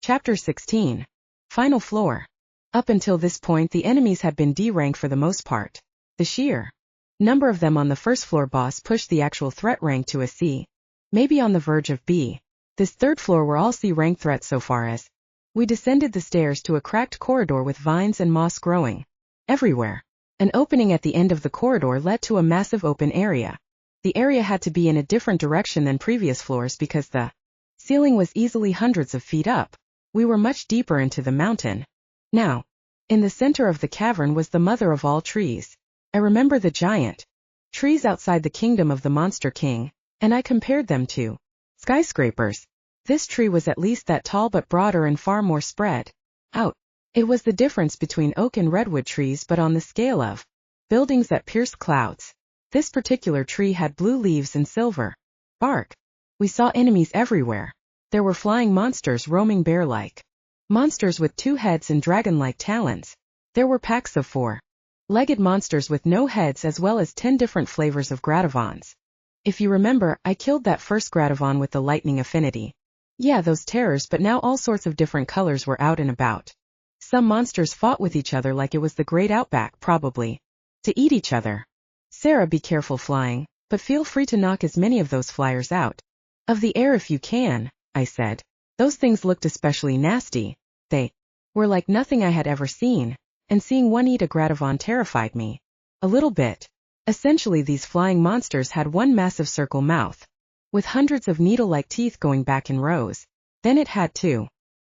Chapter 16. Final floor. Up until this point the enemies had been D-rank for the most part. The sheer number of them on the first floor boss pushed the actual threat rank to a C, maybe on the verge of B. This third floor were all C-rank threats so far as we descended the stairs to a cracked corridor with vines and moss growing everywhere. An opening at the end of the corridor led to a massive open area. The area had to be in a different direction than previous floors because the ceiling was easily hundreds of feet up. We were much deeper into the mountain. Now, in the center of the cavern was the mother of all trees. I remember the giant trees outside the kingdom of the Monster King, and I compared them to skyscrapers. This tree was at least that tall but broader and far more spread out. It was the difference between oak and redwood trees but on the scale of buildings that pierced clouds. This particular tree had blue leaves and silver bark. We saw enemies everywhere. There were flying monsters roaming bear-like monsters with 2 heads and dragon-like talons. There were packs of 4-legged monsters with no heads as well as 10 different flavors of Gradavons. If you remember, I killed that first Gradavon with the lightning affinity. Yeah, those terrors, but now all sorts of different colors were out and about. Some monsters fought with each other like it was the great outback, probably to eat each other. Sarah, be careful flying, but feel free to knock as many of those flyers out of the air if you can, I said. Those things looked especially nasty. They were like nothing I had ever seen, and seeing one eat a Gradavon terrified me a little bit. Essentially these flying monsters had one massive circle mouth, with hundreds of needle-like teeth going back in rows. Then it had 2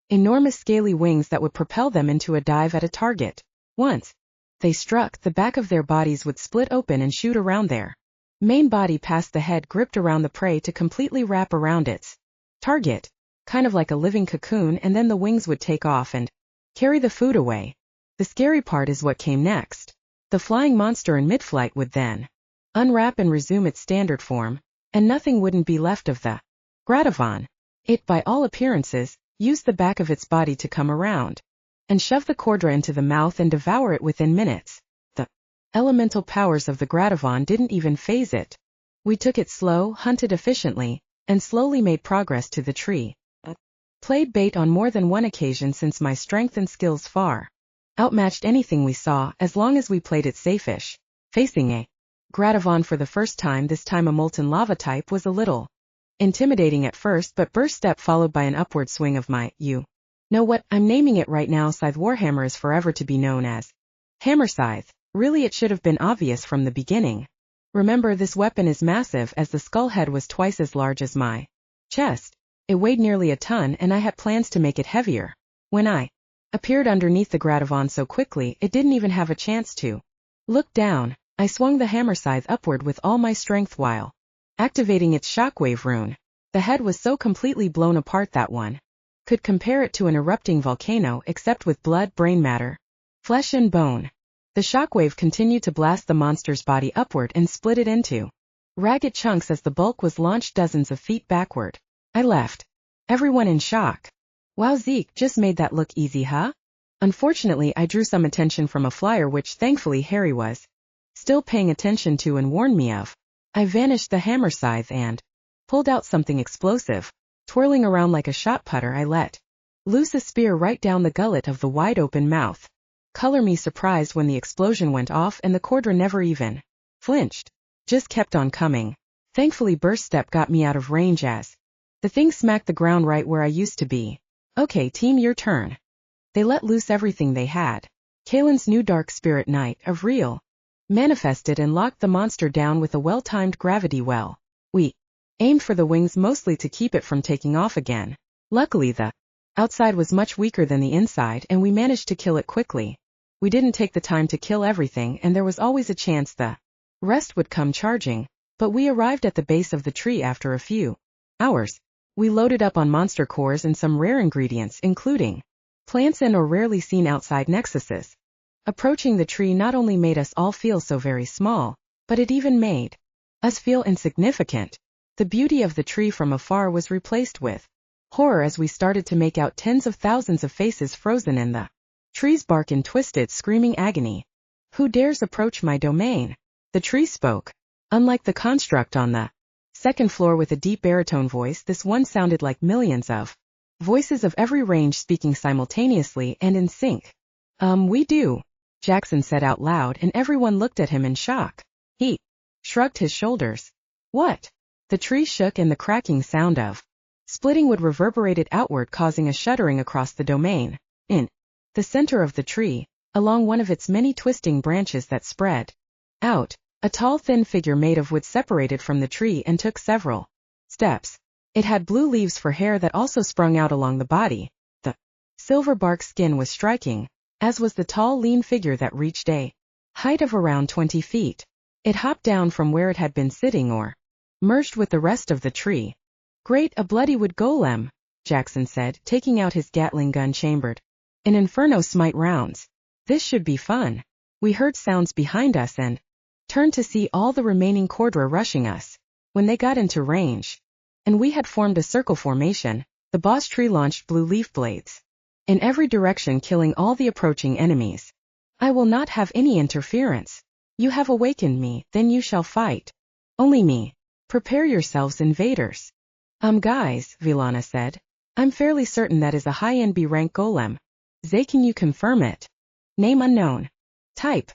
enormous scaly wings that would propel them into a dive at a target. Once they struck, the back of their bodies would split open and shoot around their main body past the head gripped around the prey to completely wrap around its target, kind of like a living cocoon, and then the wings would take off and carry the food away. The scary part is what came next. The flying monster in mid-flight would then unwrap and resume its standard form, and nothing wouldn't be left of the Gradavon. It, by all appearances, used the back of its body to come around and shove the Cordra into the mouth and devour it within minutes. The elemental powers of the Gradavon didn't even faze it. We took it slow, hunted efficiently, and slowly made progress to the tree. Played bait on more than one occasion since my strength and skills far outmatched anything we saw as long as we played it safe-ish. Facing a Gradavon for the first time, this time a molten lava type, was a little intimidating at first, but burst step followed by an upward swing of my, you know what, I'm naming it right now, Scythe Warhammer is forever to be known as Hammer Scythe. Really, it should have been obvious from the beginning. Remember, this weapon is massive as the skull head was twice as large as my chest. It weighed nearly a ton and I had plans to make it heavier. When I appeared underneath the Gradavon so quickly, it didn't even have a chance to look down. I swung the hammer scythe upward with all my strength while activating its shockwave rune. The head was so completely blown apart that one could compare it to an erupting volcano, except with blood, brain matter, flesh and bone. The shockwave continued to blast the monster's body upward and split it into ragged chunks as the bulk was launched dozens of feet backward. I left everyone in shock. Wow, Zeke, just made that look easy, huh? Unfortunately, I drew some attention from a flyer which thankfully Harry was still paying attention to and warned me of. I vanished the hammer scythe and pulled out something explosive. Twirling around like a shot putter, I let loose a spear right down the gullet of the wide-open mouth. Color me surprised when the explosion went off and the Cordra never even flinched. Just kept on coming. Thankfully burst step got me out of range as the thing smacked the ground right where I used to be. Okay, team, your turn. They let loose everything they had. Kalen's new dark spirit knight of real manifested and locked the monster down with a well-timed gravity well. We aimed for the wings mostly to keep it from taking off again. Luckily the outside was much weaker than the inside and we managed to kill it quickly. We didn't take the time to kill everything and there was always a chance the rest would come charging, but we arrived at the base of the tree after a few hours. We loaded up on monster cores and some rare ingredients including plants and or rarely seen outside nexuses. Approaching the tree not only made us all feel so very small, but it even made us feel insignificant. The beauty of the tree from afar was replaced with horror as we started to make out tens of thousands of faces frozen in the tree's bark in twisted, screaming agony. Who dares approach my domain? The tree spoke. Unlike the construct on the second floor with a deep baritone voice, this one sounded like millions of voices of every range speaking simultaneously and in sync. We do, Jackson said out loud, and everyone looked at him in shock. He shrugged his shoulders. What? The tree shook and the cracking sound of splitting wood reverberated outward, causing a shuddering across the domain. In the center of the tree, along one of its many twisting branches that spread out, a tall thin figure made of wood separated from the tree and took several steps. It had blue leaves for hair that also sprung out along the body. The silver bark skin was striking, as was the tall lean figure that reached a height of around 20 feet. It hopped down from where it had been sitting or merged with the rest of the tree. Great, a bloody wood golem, Jackson said, taking out his Gatling gun chambered in Inferno Smite rounds. This should be fun. We heard sounds behind us and turned to see all the remaining Cordra rushing us. When they got into range, and we had formed a circle formation, the boss tree launched blue leaf blades in every direction, killing all the approaching enemies. I will not have any interference. You have awakened me, then you shall fight. Only me. Prepare yourselves, invaders. Guys, VeLana said. I'm fairly certain that is a high NB rank golem. Zeke, can you confirm it? Name unknown. Type.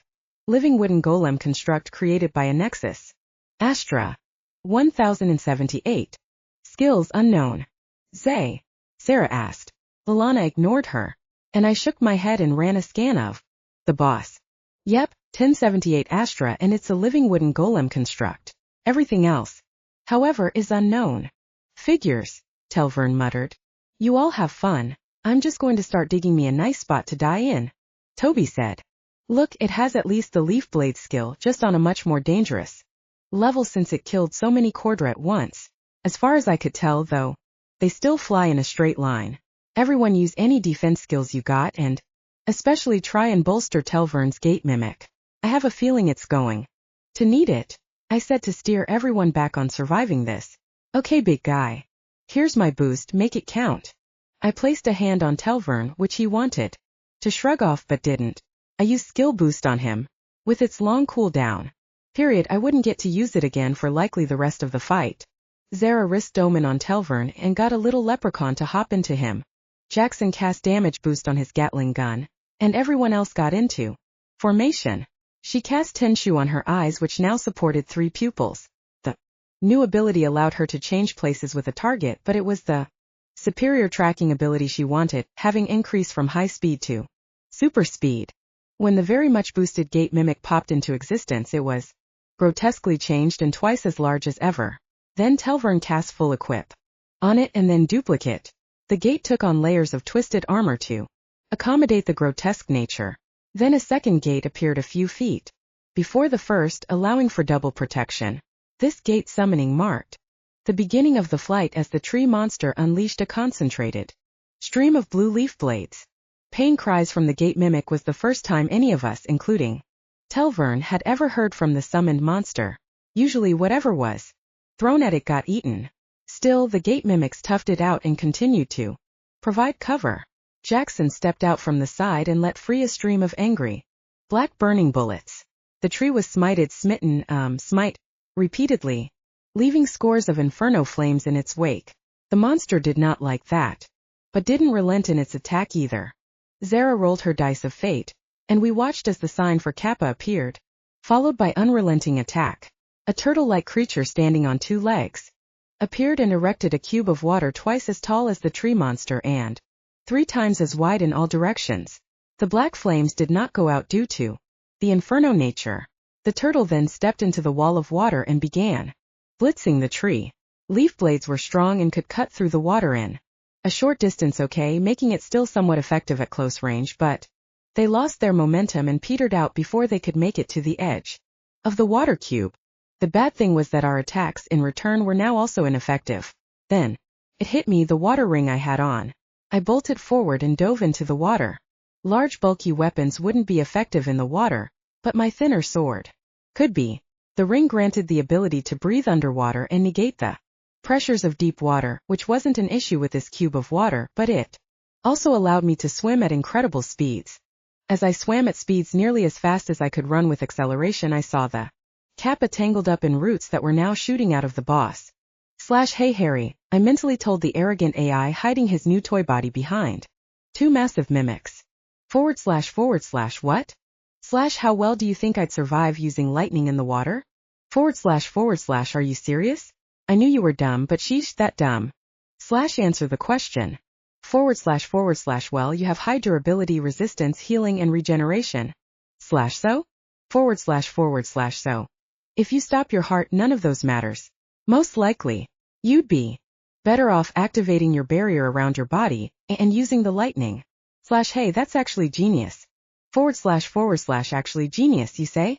Living wooden golem construct created by a Nexus. Astra. 1078. Skills unknown. Zay. Sarah asked. VeLana ignored her, and I shook my head and ran a scan of the boss. Yep, 1078 Astra, and it's a living wooden golem construct. Everything else, however, is unknown. Figures, TelVurn muttered. You all have fun. I'm just going to start digging me a nice spot to die in. Toby said. Look, it has at least the leaf blade skill, just on a much more dangerous level since it killed so many Cordra at once. As far as I could tell, though, they still fly in a straight line. Everyone use any defense skills you got and especially try and bolster TelVurn's gate mimic. I have a feeling it's going to need it, I said to steer everyone back on surviving this. Okay, big guy. Here's my boost, make it count. I placed a hand on TelVurn, which he wanted to shrug off but didn't. I used skill boost on him. With its long cooldown period, I wouldn't get to use it again for likely the rest of the fight. Zara risked Omen on TelVurn and got a little leprechaun to hop into him. Jackson cast damage boost on his Gatling gun, and everyone else got into formation. She cast Tenshu on her eyes, which now supported 3 pupils. The new ability allowed her to change places with a target, but it was the superior tracking ability she wanted, having increased from high speed to super speed. When the very much boosted gate mimic popped into existence, it was grotesquely changed and twice as large as ever. Then TelVurn cast full equip on it and then duplicate. The gate took on layers of twisted armor to accommodate the grotesque nature. Then a second gate appeared a few feet before the first, allowing for double protection. This gate summoning marked the beginning of the flight as the tree monster unleashed a concentrated stream of blue leaf blades. Pain cries from the gate mimic was the first time any of us, including TelVurn, had ever heard from the summoned monster. Usually whatever was thrown at it got eaten. Still, the gate mimics toughed it out and continued to provide cover. Jackson stepped out from the side and let free a stream of angry, black burning bullets. The tree was smite repeatedly, leaving scores of inferno flames in its wake. The monster did not like that, but didn't relent in its attack either. Zara rolled her dice of fate, and we watched as the sign for Kappa appeared, followed by unrelenting attack. A turtle-like creature standing on 2 legs appeared and erected a cube of water twice as tall as the tree monster and 3 times as wide in all directions. The black flames did not go out due to the inferno nature. The turtle then stepped into the wall of water and began blitzing the tree. Leaf blades were strong and could cut through the water in a short distance, making it still somewhat effective at close range, but they lost their momentum and petered out before they could make it to the edge of the water cube. The bad thing was that our attacks in return were now also ineffective. Then it hit me, the water ring I had on. I bolted forward and dove into the water. Large bulky weapons wouldn't be effective in the water, but my thinner sword could be. The ring granted the ability to breathe underwater and negate the pressures of deep water, which wasn't an issue with this cube of water, but it also allowed me to swim at incredible speeds. As I swam at speeds nearly as fast as I could run with acceleration, I saw the Kappa tangled up in roots that were now shooting out of the boss. Hey Harry, I mentally told the arrogant AI hiding his new toy body behind. Two massive mimics. / what? / how well do you think I'd survive using lightning in the water? / are you serious? I knew you were dumb, but sheesh, that dumb. / answer the question. / well, you have high durability, resistance, healing, and regeneration. / so? / so. If you stop your heart, none of those matters. Most likely, you'd be better off activating your barrier around your body and using the lightning. / hey, that's actually genius. / actually genius, you say?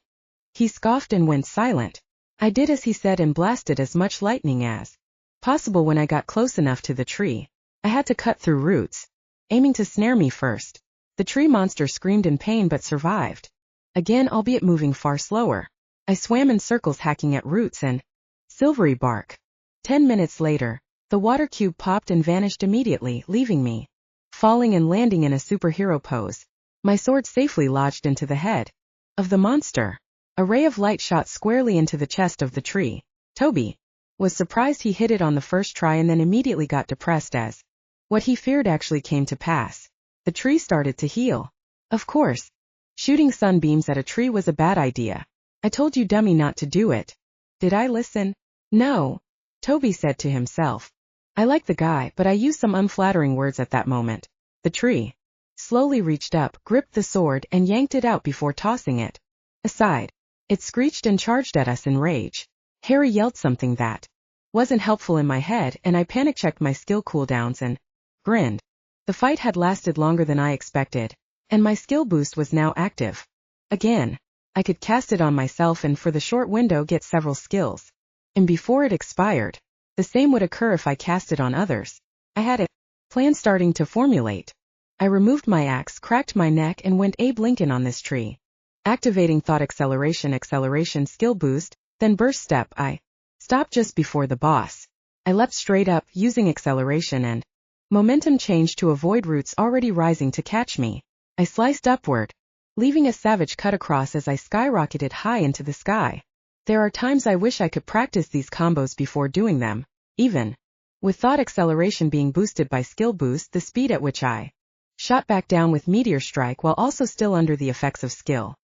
He scoffed and went silent. I did as he said and blasted as much lightning as possible. When I got close enough to the tree, I had to cut through roots, aiming to snare me first. The tree monster screamed in pain but survived. Again, albeit moving far slower. I swam in circles hacking at roots and silvery bark. 10 minutes later, the water cube popped and vanished immediately, leaving me falling and landing in a superhero pose. My sword safely lodged into the head of the monster. A ray of light shot squarely into the chest of the tree. Toby was surprised he hit it on the first try and then immediately got depressed as what he feared actually came to pass. The tree started to heal. Of course, shooting sunbeams at a tree was a bad idea. I told you, dummy, not to do it. Did I listen? No, Toby said to himself. I like the guy, but I used some unflattering words at that moment. The tree slowly reached up, gripped the sword, and yanked it out before tossing it aside. It screeched and charged at us in rage. Harry yelled something that wasn't helpful in my head, and I panic-checked my skill cooldowns and grinned. The fight had lasted longer than I expected, and my skill boost was now active. Again, I could cast it on myself and for the short window get several skills. And before it expired, the same would occur if I cast it on others. I had a plan starting to formulate. I removed my axe, cracked my neck, and went Abe Lincoln on this tree. Activating thought acceleration, skill boost, then burst step. I stopped just before the boss. I leapt straight up, using acceleration and momentum change to avoid roots already rising to catch me. I sliced upward, leaving a savage cut across as I skyrocketed high into the sky. There are times I wish I could practice these combos before doing them. Even with thought acceleration being boosted by skill boost, the speed at which I shot back down with meteor strike while also still under the effects of skill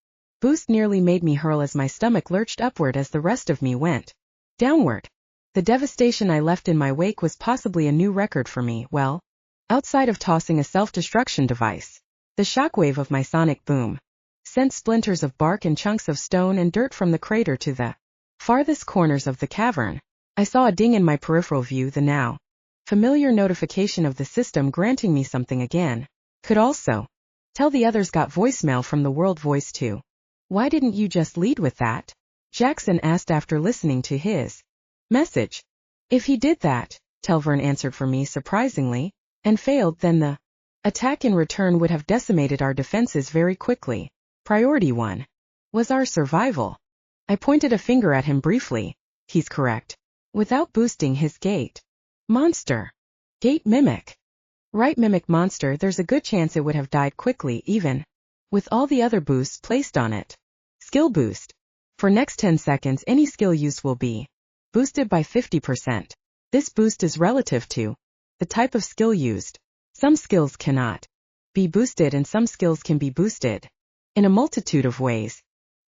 boost nearly made me hurl as my stomach lurched upward as the rest of me went downward. The devastation I left in my wake was possibly a new record for me. Well, outside of tossing a self-destruction device, the shockwave of my sonic boom sent splinters of bark and chunks of stone and dirt from the crater to the farthest corners of the cavern. I saw a ding in my peripheral view, the now familiar notification of the system granting me something again. Could also tell the others got voicemail from the world voice too. Why didn't you just lead with that? Jackson asked after listening to his message. If he did that, TelVurn answered for me surprisingly, and failed, then the attack in return would have decimated our defenses very quickly. Priority 1 was our survival. I pointed a finger at him briefly. He's correct. Without boosting his gate monster. Gate mimic. Right, mimic monster. There's a good chance it would have died quickly even with all the other boosts placed on it. Skill boost. For next 10 seconds any skill used will be boosted by 50%. This boost is relative to the type of skill used. Some skills cannot be boosted and some skills can be boosted in a multitude of ways.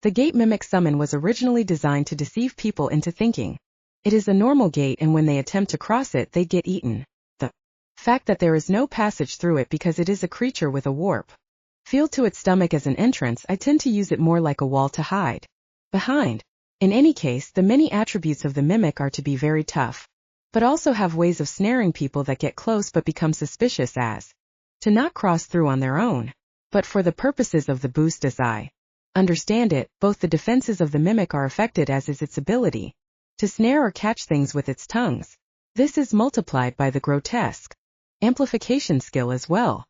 The gate mimic summon was originally designed to deceive people into thinking it is a normal gate, and when they attempt to cross it they get eaten. The fact that there is no passage through it because it is a creature with a warp field to its stomach as an entrance, I tend to use it more like a wall to hide behind. In any case, the many attributes of the mimic are to be very tough, but also have ways of snaring people that get close but become suspicious as to not cross through on their own. But for the purposes of the boost as I understand it, both the defenses of the mimic are affected as is its ability to snare or catch things with its tongues. This is multiplied by the grotesque amplification skill as well.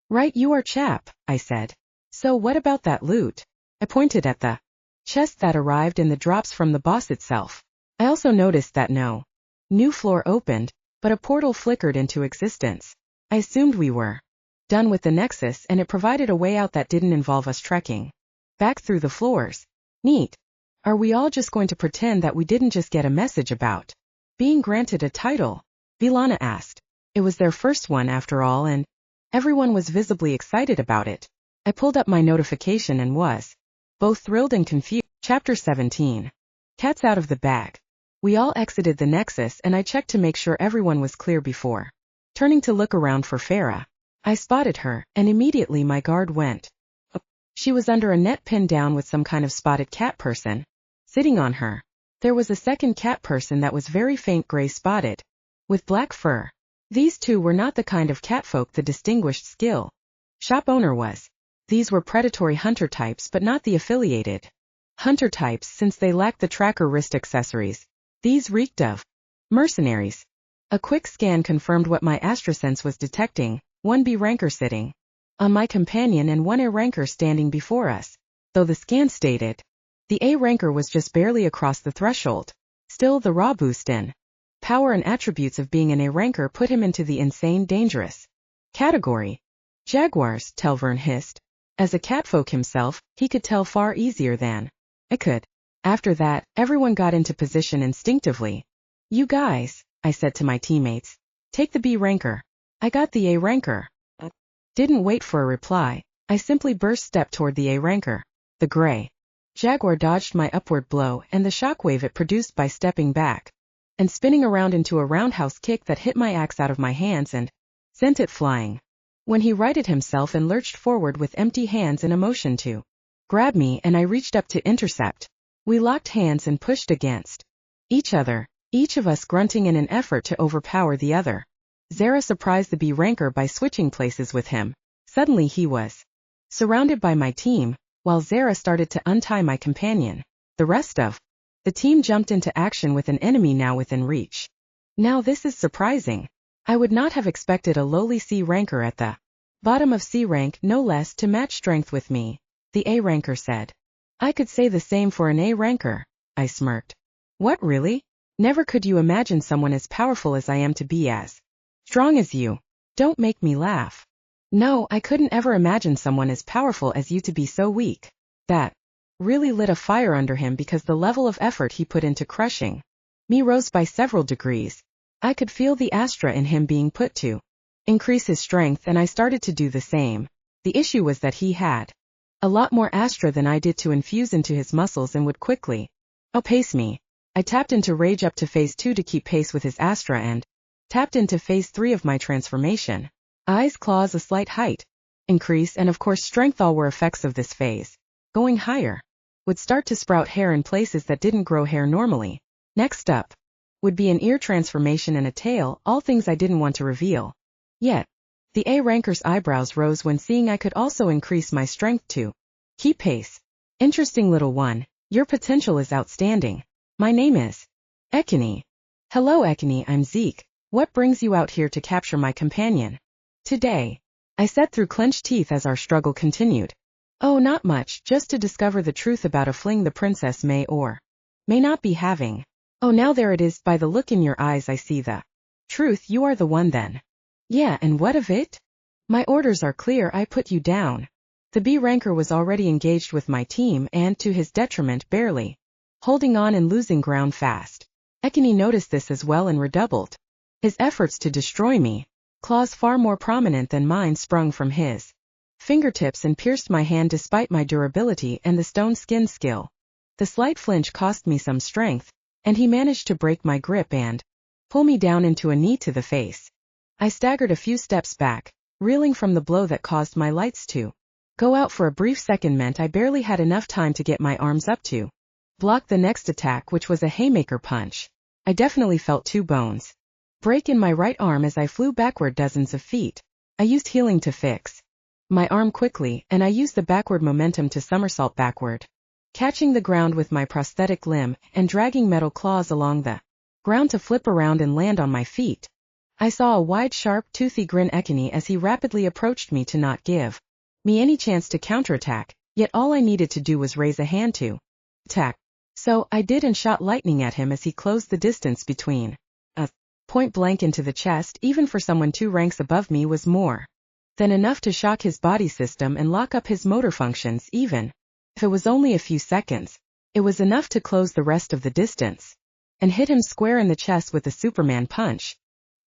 Right, you are, chap, I said. So what about that loot? I pointed at the chest that arrived and the drops from the boss itself. I also noticed that no new floor opened, but a portal flickered into existence. I assumed we were done with the Nexus, and it provided a way out that didn't involve us trekking back through the floors. Neat. Are we all just going to pretend that we didn't just get a message about being granted a title? VeLana asked. It was their first one after all, and everyone was visibly excited about it. I pulled up my notification and was both thrilled and confused. Chapter 17. Cat's out of the bag. We all exited the Nexus and I checked to make sure everyone was clear before turning to look around for Farah. I spotted her, and immediately my guard went up. She was under a net pinned down with some kind of spotted cat person sitting on her. There was a second cat person that was very faint gray spotted with black fur. These two were not the kind of catfolk the distinguished skill shop owner was. These were predatory hunter types but not the affiliated hunter types since they lacked the tracker wrist accessories. These reeked of mercenaries. A quick scan confirmed what my astrosense was detecting, one B ranker sitting on my companion and one A ranker standing before us. Though the scan stated the A ranker was just barely across the threshold. Still, the raw boost in power and attributes of being an A ranker put him into the insane dangerous category. Jaguars, TelVurn hissed. As a catfolk himself, he could tell far easier than I could. After that, everyone got into position instinctively. You guys, I said to my teammates, take the B ranker. I got the A ranker. Didn't wait for a reply. I simply burst step toward the A ranker. The gray Jaguar dodged my upward blow and the shockwave it produced by stepping back and spinning around into a roundhouse kick that hit my axe out of my hands and sent it flying. When he righted himself and lurched forward with empty hands in a motion to grab me, and I reached up to intercept. We locked hands and pushed against each other, each of us grunting in an effort to overpower the other. Zara surprised the B ranker by switching places with him. Suddenly he was surrounded by my team, while Zara started to untie my companion. The rest of the team jumped into action with an enemy now within reach. Now this is surprising. I would not have expected a lowly C ranker at the bottom of C rank, no less, to match strength with me, the A ranker said. I could say the same for an A ranker, I smirked. What, really? Never could you imagine someone as powerful as I am to be as strong as you. Don't make me laugh. No, I couldn't ever imagine someone as powerful as you to be so weak. That really lit a fire under him because the level of effort he put into crushing me rose by several degrees. I could feel the Astra in him being put to increase his strength, and I started to do the same. The issue was that he had a lot more Astra than I did to infuse into his muscles and would quickly outpace me. I tapped into Rage up to phase 2 to keep pace with his Astra and tapped into phase 3 of my transformation. Eyes, claws, a slight height increase, and of course strength, all were effects of this phase. Going higher would start to sprout hair in places that didn't grow hair normally. Next up would be an ear transformation and a tail, all things I didn't want to reveal. Yet, the A ranker's eyebrows rose when seeing I could also increase my strength to keep pace. Interesting, little one. Your potential is outstanding. My name is Ekini. Hello Ekini, I'm Zeke. What brings you out here to capture my companion today? I said through clenched teeth as our struggle continued. Oh, not much, just to discover the truth about a fling the princess may or may not be having. Oh, now there it is, by the look in your eyes I see the truth. You are the one then. Yeah, and what of it? My orders are clear, I put you down. The B ranker was already engaged with my team and, to his detriment, barely holding on and losing ground fast. Ekini noticed this as well and redoubled his efforts to destroy me. Claws far more prominent than mine sprung from his fingertips and pierced my hand despite my durability and the stone skin skill. The slight flinch cost me some strength, and he managed to break my grip and pull me down into a knee to the face. I staggered a few steps back, reeling from the blow that caused my lights to go out for a brief second. Meant I barely had enough time to get my arms up to block the next attack, which was a haymaker punch. I definitely felt 2 bones break in my right arm as I flew backward dozens of feet. I used healing to fix my arm quickly, and I used the backward momentum to somersault backward, catching the ground with my prosthetic limb and dragging metal claws along the ground to flip around and land on my feet. I saw a wide, sharp, toothy grin Ekini as he rapidly approached me to not give me any chance to counterattack, yet all I needed to do was raise a hand to attack. So I did and shot lightning at him as he closed the distance between us. Point blank into the chest, even for someone 2 ranks above me, was more than enough to shock his body system and lock up his motor functions. Even if it was only a few seconds, it was enough to close the rest of the distance. and hit him square in the chest with the Superman punch.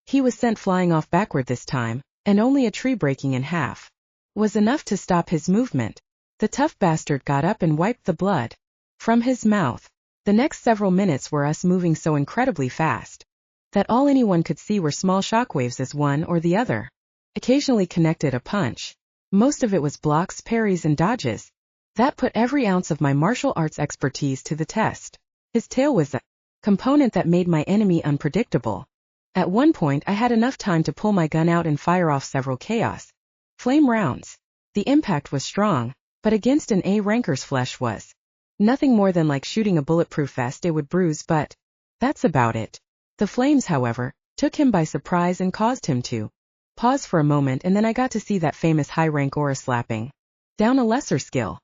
He was sent flying off backward this time, and only a tree breaking in half was enough to stop his movement. The tough bastard got up and wiped the blood from his mouth. The next several minutes were us moving so incredibly fast that all anyone could see were small shockwaves as one or the other occasionally connected a punch. Most of it was blocks, parries, and dodges. That put every ounce of my martial arts expertise to the test. His tail was a component that made my enemy unpredictable. At one point I had enough time to pull my gun out and fire off several chaos flame rounds. The impact was strong, but against an A-ranker's flesh was nothing more than like shooting a bulletproof vest. It would bruise, but that's about it. The flames, however, took him by surprise and caused him to pause for a moment, and then I got to see that famous high-rank aura slapping down a lesser skill.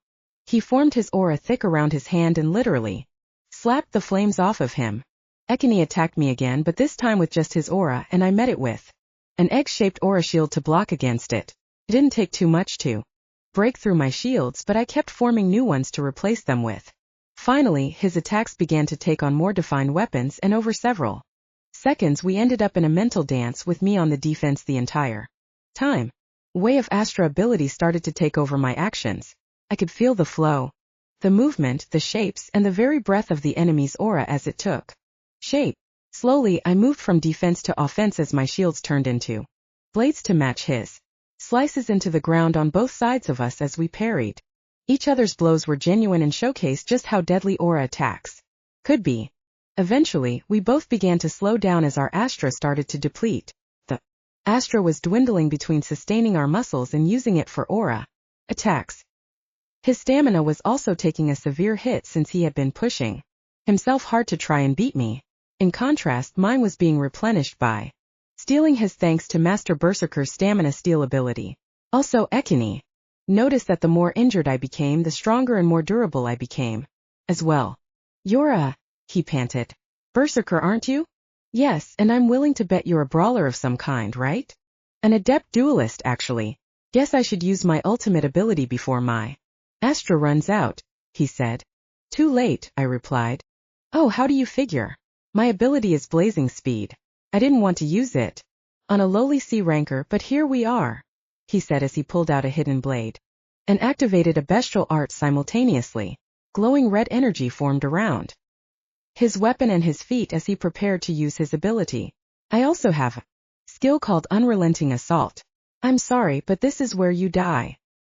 He formed his aura thick around his hand and literally slapped the flames off of him. Ekini attacked me again, but this time with just his aura, and I met it with an egg-shaped aura shield to block against it. It didn't take too much to break through my shields, but I kept forming new ones to replace them with. Finally, his attacks began to take on more defined weapons, and over several seconds we ended up in a mental dance with me on the defense the entire time. Way of Astra ability started to take over my actions. I could feel the flow, the movement, the shapes, and the very breath of the enemy's aura as it took shape. Slowly, I moved from defense to offense as my shields turned into blades to match his slices into the ground on both sides of us as we parried. Each other's blows were genuine and showcased just how deadly aura attacks could be. Eventually, we both began to slow down as our Astra started to deplete. The Astra was dwindling between sustaining our muscles and using it for aura attacks. His stamina was also taking a severe hit since he had been pushing himself hard to try and beat me. In contrast, mine was being replenished by stealing his thanks to Master Berserker's stamina steal ability. Also, Ekini noticed that the more injured I became, the stronger and more durable I became as well. You're he panted. Berserker, aren't you? Yes, and I'm willing to bet you're a brawler of some kind, right? An adept duelist, actually. Guess I should use my ultimate ability before my Astra runs out, he said. Too late, I replied. Oh, how do you figure? My ability is blazing speed. I didn't want to use it on a lowly C ranker, but here we are, he said as he pulled out a hidden blade and activated a bestial art simultaneously. Glowing red energy formed around his weapon and his feet as he prepared to use his ability. I also have a skill called Unrelenting Assault. I'm sorry, but this is where you die.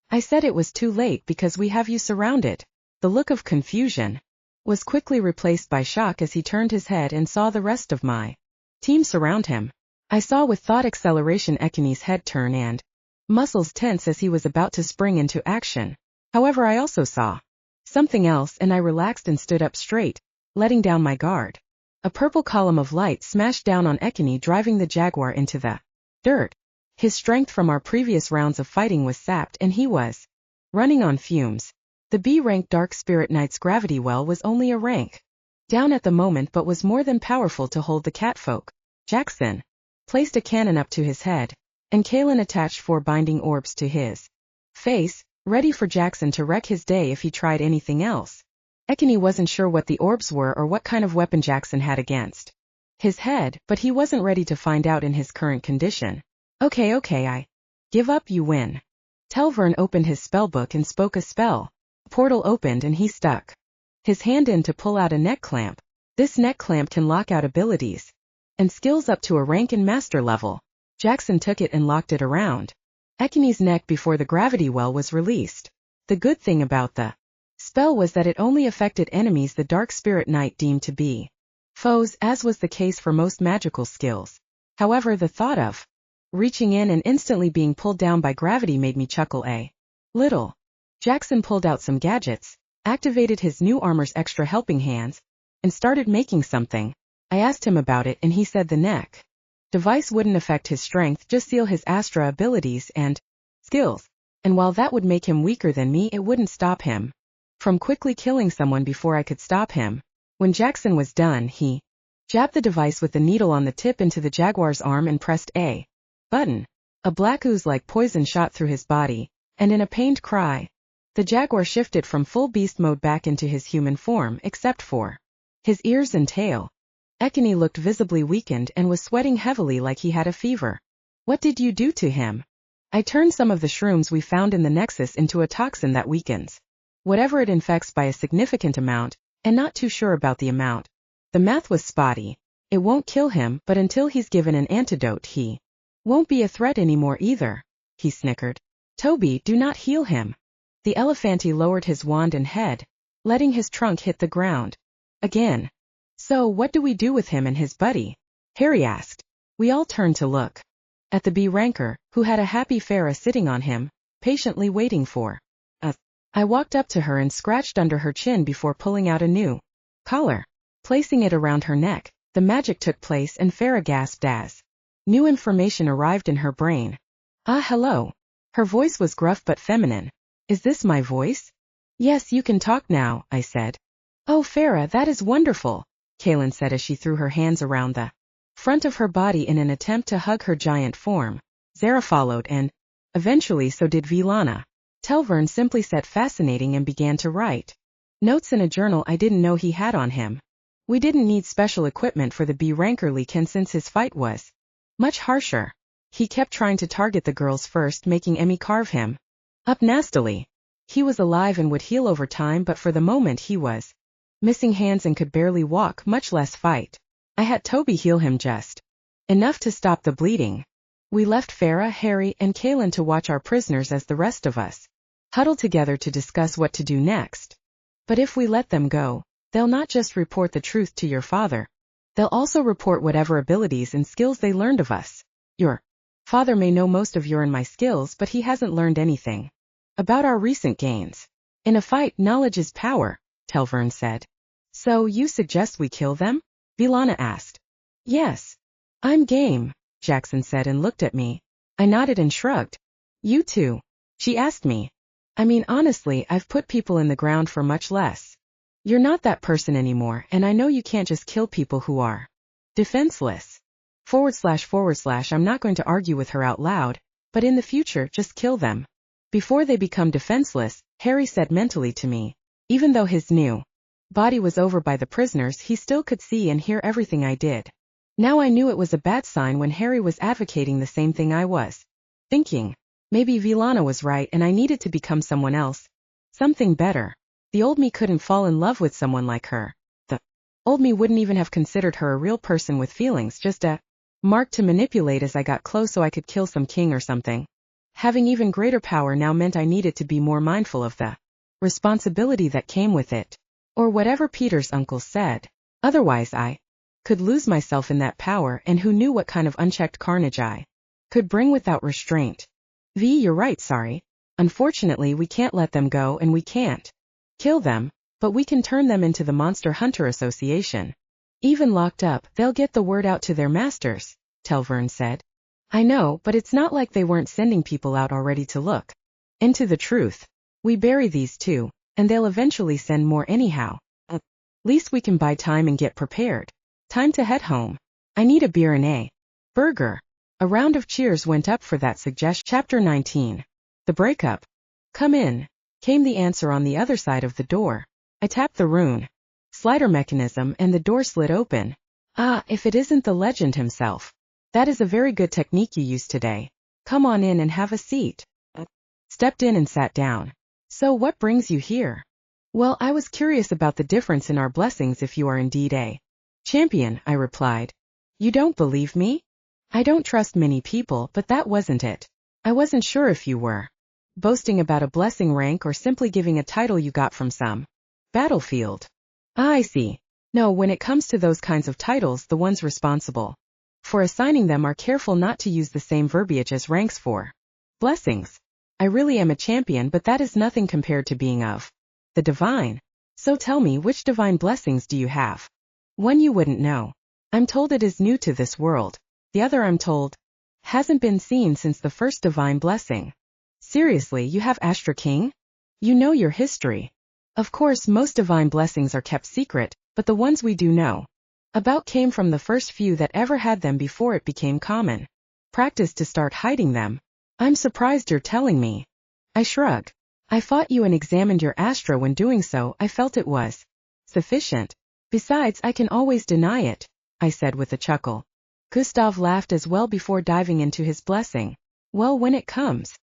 I said it was too late because we have you surrounded. The look of confusion was quickly replaced by shock as he turned his head and saw the rest of my team surround him. I saw with thought acceleration Ekini's head turn and muscles tense as he was about to spring into action. However, I also saw something else, and I relaxed and stood up straight, letting down my guard. A purple column of light smashed down on Ekini, driving the jaguar into the dirt. His strength from our previous rounds of fighting was sapped, and he was running on fumes. The B-rank Dark Spirit Knight's gravity well was only a rank down at the moment, but was more than powerful to hold the catfolk. Jackson placed a cannon up to his head, and Kalen attached 4 binding orbs to his face, ready for Jackson to wreck his day if he tried anything else. Ekini wasn't sure what the orbs were or what kind of weapon Jackson had against his head, but he wasn't ready to find out in his current condition. Okay, I give up, you win. TelVurn opened his spellbook and spoke a spell. A portal opened and he stuck his hand in to pull out a neck clamp. This neck clamp can lock out abilities and skills up to a rank and master level. Jackson took it and locked it around Ekini's neck before the gravity well was released. The good thing about the spell was that it only affected enemies the Dark Spirit Knight deemed to be foes, as was the case for most magical skills. However, the thought of reaching in and instantly being pulled down by gravity made me chuckle a little. Jackson pulled out some gadgets, activated his new armor's extra helping hands, and started making something. I asked him about it and he said the neck device wouldn't affect his strength, just seal his Astra abilities and skills. And while that would make him weaker than me, it wouldn't stop him from quickly killing someone before I could stop him. When Jackson was done, he jabbed the device with the needle on the tip into the jaguar's arm and pressed a button. A black ooze like poison shot through his body, and in a pained cry, the jaguar shifted from full beast mode back into his human form, except for his ears and tail. Ekani looked visibly weakened and was sweating heavily like he had a fever. What did you do to him? I turned some of the shrooms we found in the Nexus into a toxin that weakens whatever it infects by a significant amount, and not too sure about the amount. The math was spotty. It won't kill him, but until he's given an antidote he won't be a threat anymore either. He snickered. Toby, do not heal him. The elephante lowered his wand and head, letting his trunk hit the ground. Again. So what do we do with him and his buddy? Harry asked. We all turned to look at the B ranker, who had a happy Farah sitting on him, patiently waiting for us. I walked up to her and scratched under her chin before pulling out a new collar. Placing it around her neck, the magic took place and Farah gasped as new information arrived in her brain. Ah, hello. Her voice was gruff but feminine. Is this my voice? Yes, you can talk now, I said. Oh, Farah, that is wonderful, Kaylin said as she threw her hands around the front of her body in an attempt to hug her giant form. Zara followed and, eventually so did VeLana. TelVurn simply sat fascinating and began to write notes in a journal I didn't know he had on him. We didn't need special equipment for the B ranker Leakin since his fight was much harsher. He kept trying to target the girls first, making Emmy carve him up nastily. He was alive and would heal over time, but for the moment he was missing hands and could barely walk, much less fight. I had Toby heal him just enough to stop the bleeding. We left Farah, Harry, and Kaylin to watch our prisoners as the rest of us huddled together to discuss what to do next. But if we let them go, they'll not just report the truth to your father. They'll also report whatever abilities and skills they learned of us. Your father may know most of your and my skills, but he hasn't learned anything about our recent gains. In a fight, knowledge is power, TelVurn said. So you suggest we kill them? VeLana asked. Yes. I'm game, Jackson said and looked at me. I nodded and shrugged. You too? She asked me. I mean, honestly, I've put people in the ground for much less. You're not that person anymore, and I know you can't just kill people who are defenseless. // I'm not going to argue with her out loud, but in the future, just kill them before they become defenseless, Harry said mentally to me. Even though his new body was over by the prisoners, he still could see and hear everything I did. Now I knew it was a bad sign when Harry was advocating the same thing I was thinking. Maybe VeLana was right and I needed to become someone else. Something better. The old me couldn't fall in love with someone like her. The old me wouldn't even have considered her a real person with feelings, just a mark to manipulate as I got close so I could kill some king or something. Having even greater power now meant I needed to be more mindful of the responsibility that came with it. Or whatever Peter's uncle said. Otherwise I could lose myself in that power, and who knew what kind of unchecked carnage I could bring without restraint. You're right, sorry. Unfortunately, we can't let them go and we can't kill them, but we can turn them into the Monster Hunter Association. Even locked up, they'll get the word out to their masters, TelVurn said. I know, but it's not like they weren't sending people out already to look into the truth. We bury these two, and they'll eventually send more anyhow. At least we can buy time and get prepared. Time to head home. I need a beer and a burger. A round of cheers went up for that suggestion. Chapter 19. The breakup. Come in, came the answer on the other side of the door. I tapped the rune slider mechanism and the door slid open. Ah, if it isn't the legend himself. That is a very good technique you used today. Come on in and have a seat. Stepped in and sat down. So what brings you here? Well, I was curious about the difference in our blessings if you are indeed a champion, I replied. You don't believe me? I don't trust many people, but that wasn't it. I wasn't sure if you were boasting about a blessing rank or simply giving a title you got from some battlefield. Ah, I see. No, when it comes to those kinds of titles, the ones responsible for assigning them are careful not to use the same verbiage as ranks for blessings. I really am a champion, but that is nothing compared to being of the divine. So tell me, which divine blessings do you have? One you wouldn't know. I'm told it is new to this world. The other, I'm told, hasn't been seen since the first divine blessing. Seriously, you have Astra King? You know your history. Of course, most divine blessings are kept secret, but the ones we do know about came from the first few that ever had them before it became common practice to start hiding them. I'm surprised you're telling me. I shrugged. I fought you and examined your Astra. When doing so, I felt it was sufficient. Besides, I can always deny it. I said with a chuckle. Gustav laughed as well before diving into his blessing. Well, when it comes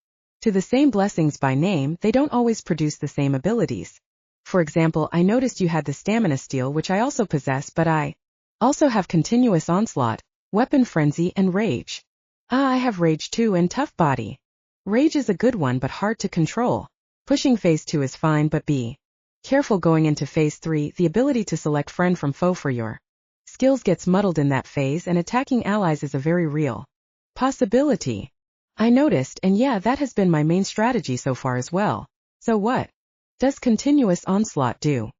to the same blessings by name, they don't always produce the same abilities. For example, I noticed you had the stamina steal, which I also possess, but I also have continuous onslaught, weapon frenzy, and rage. I have rage too, and tough body. Rage is a good one but hard to control. Pushing phase 2 is fine, but be careful going into phase 3, the ability to select friend from foe for your skills gets muddled in that phase, and attacking allies is a very real possibility. I noticed, and yeah, that has been my main strategy so far as well. So what does continuous onslaught do?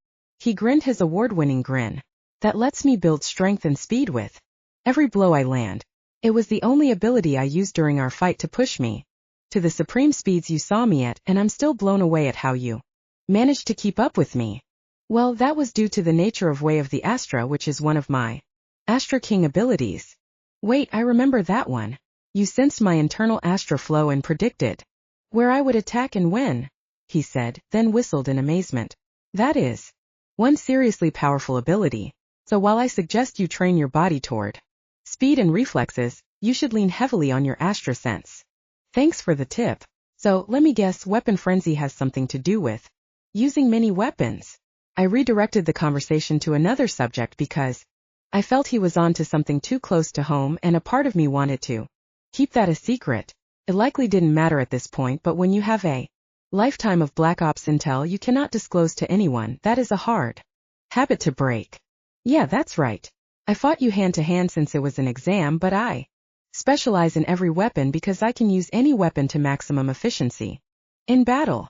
He grinned his award-winning grin. That lets me build strength and speed with every blow I land. It was the only ability I used during our fight to push me to the supreme speeds you saw me at, and I'm still blown away at how you managed to keep up with me. Well, that was due to the nature of Way of the Astra, which is one of my Astra King abilities. Wait, I remember that one. You sensed my internal Astra flow and predicted where I would attack and when, he said, then whistled in amazement. That is one seriously powerful ability. So while I suggest you train your body toward speed and reflexes, you should lean heavily on your Astra sense. Thanks for the tip. So, let me guess, weapon frenzy has something to do with using many weapons. I redirected the conversation to another subject because I felt he was on to something too close to home, and a part of me wanted to keep that a secret. It likely didn't matter at this point, but when you have a lifetime of Black Ops intel you cannot disclose to anyone, that is a hard habit to break. Yeah, that's right. I fought you hand to hand since it was an exam, but I specialize in every weapon because I can use any weapon to maximum efficiency in battle.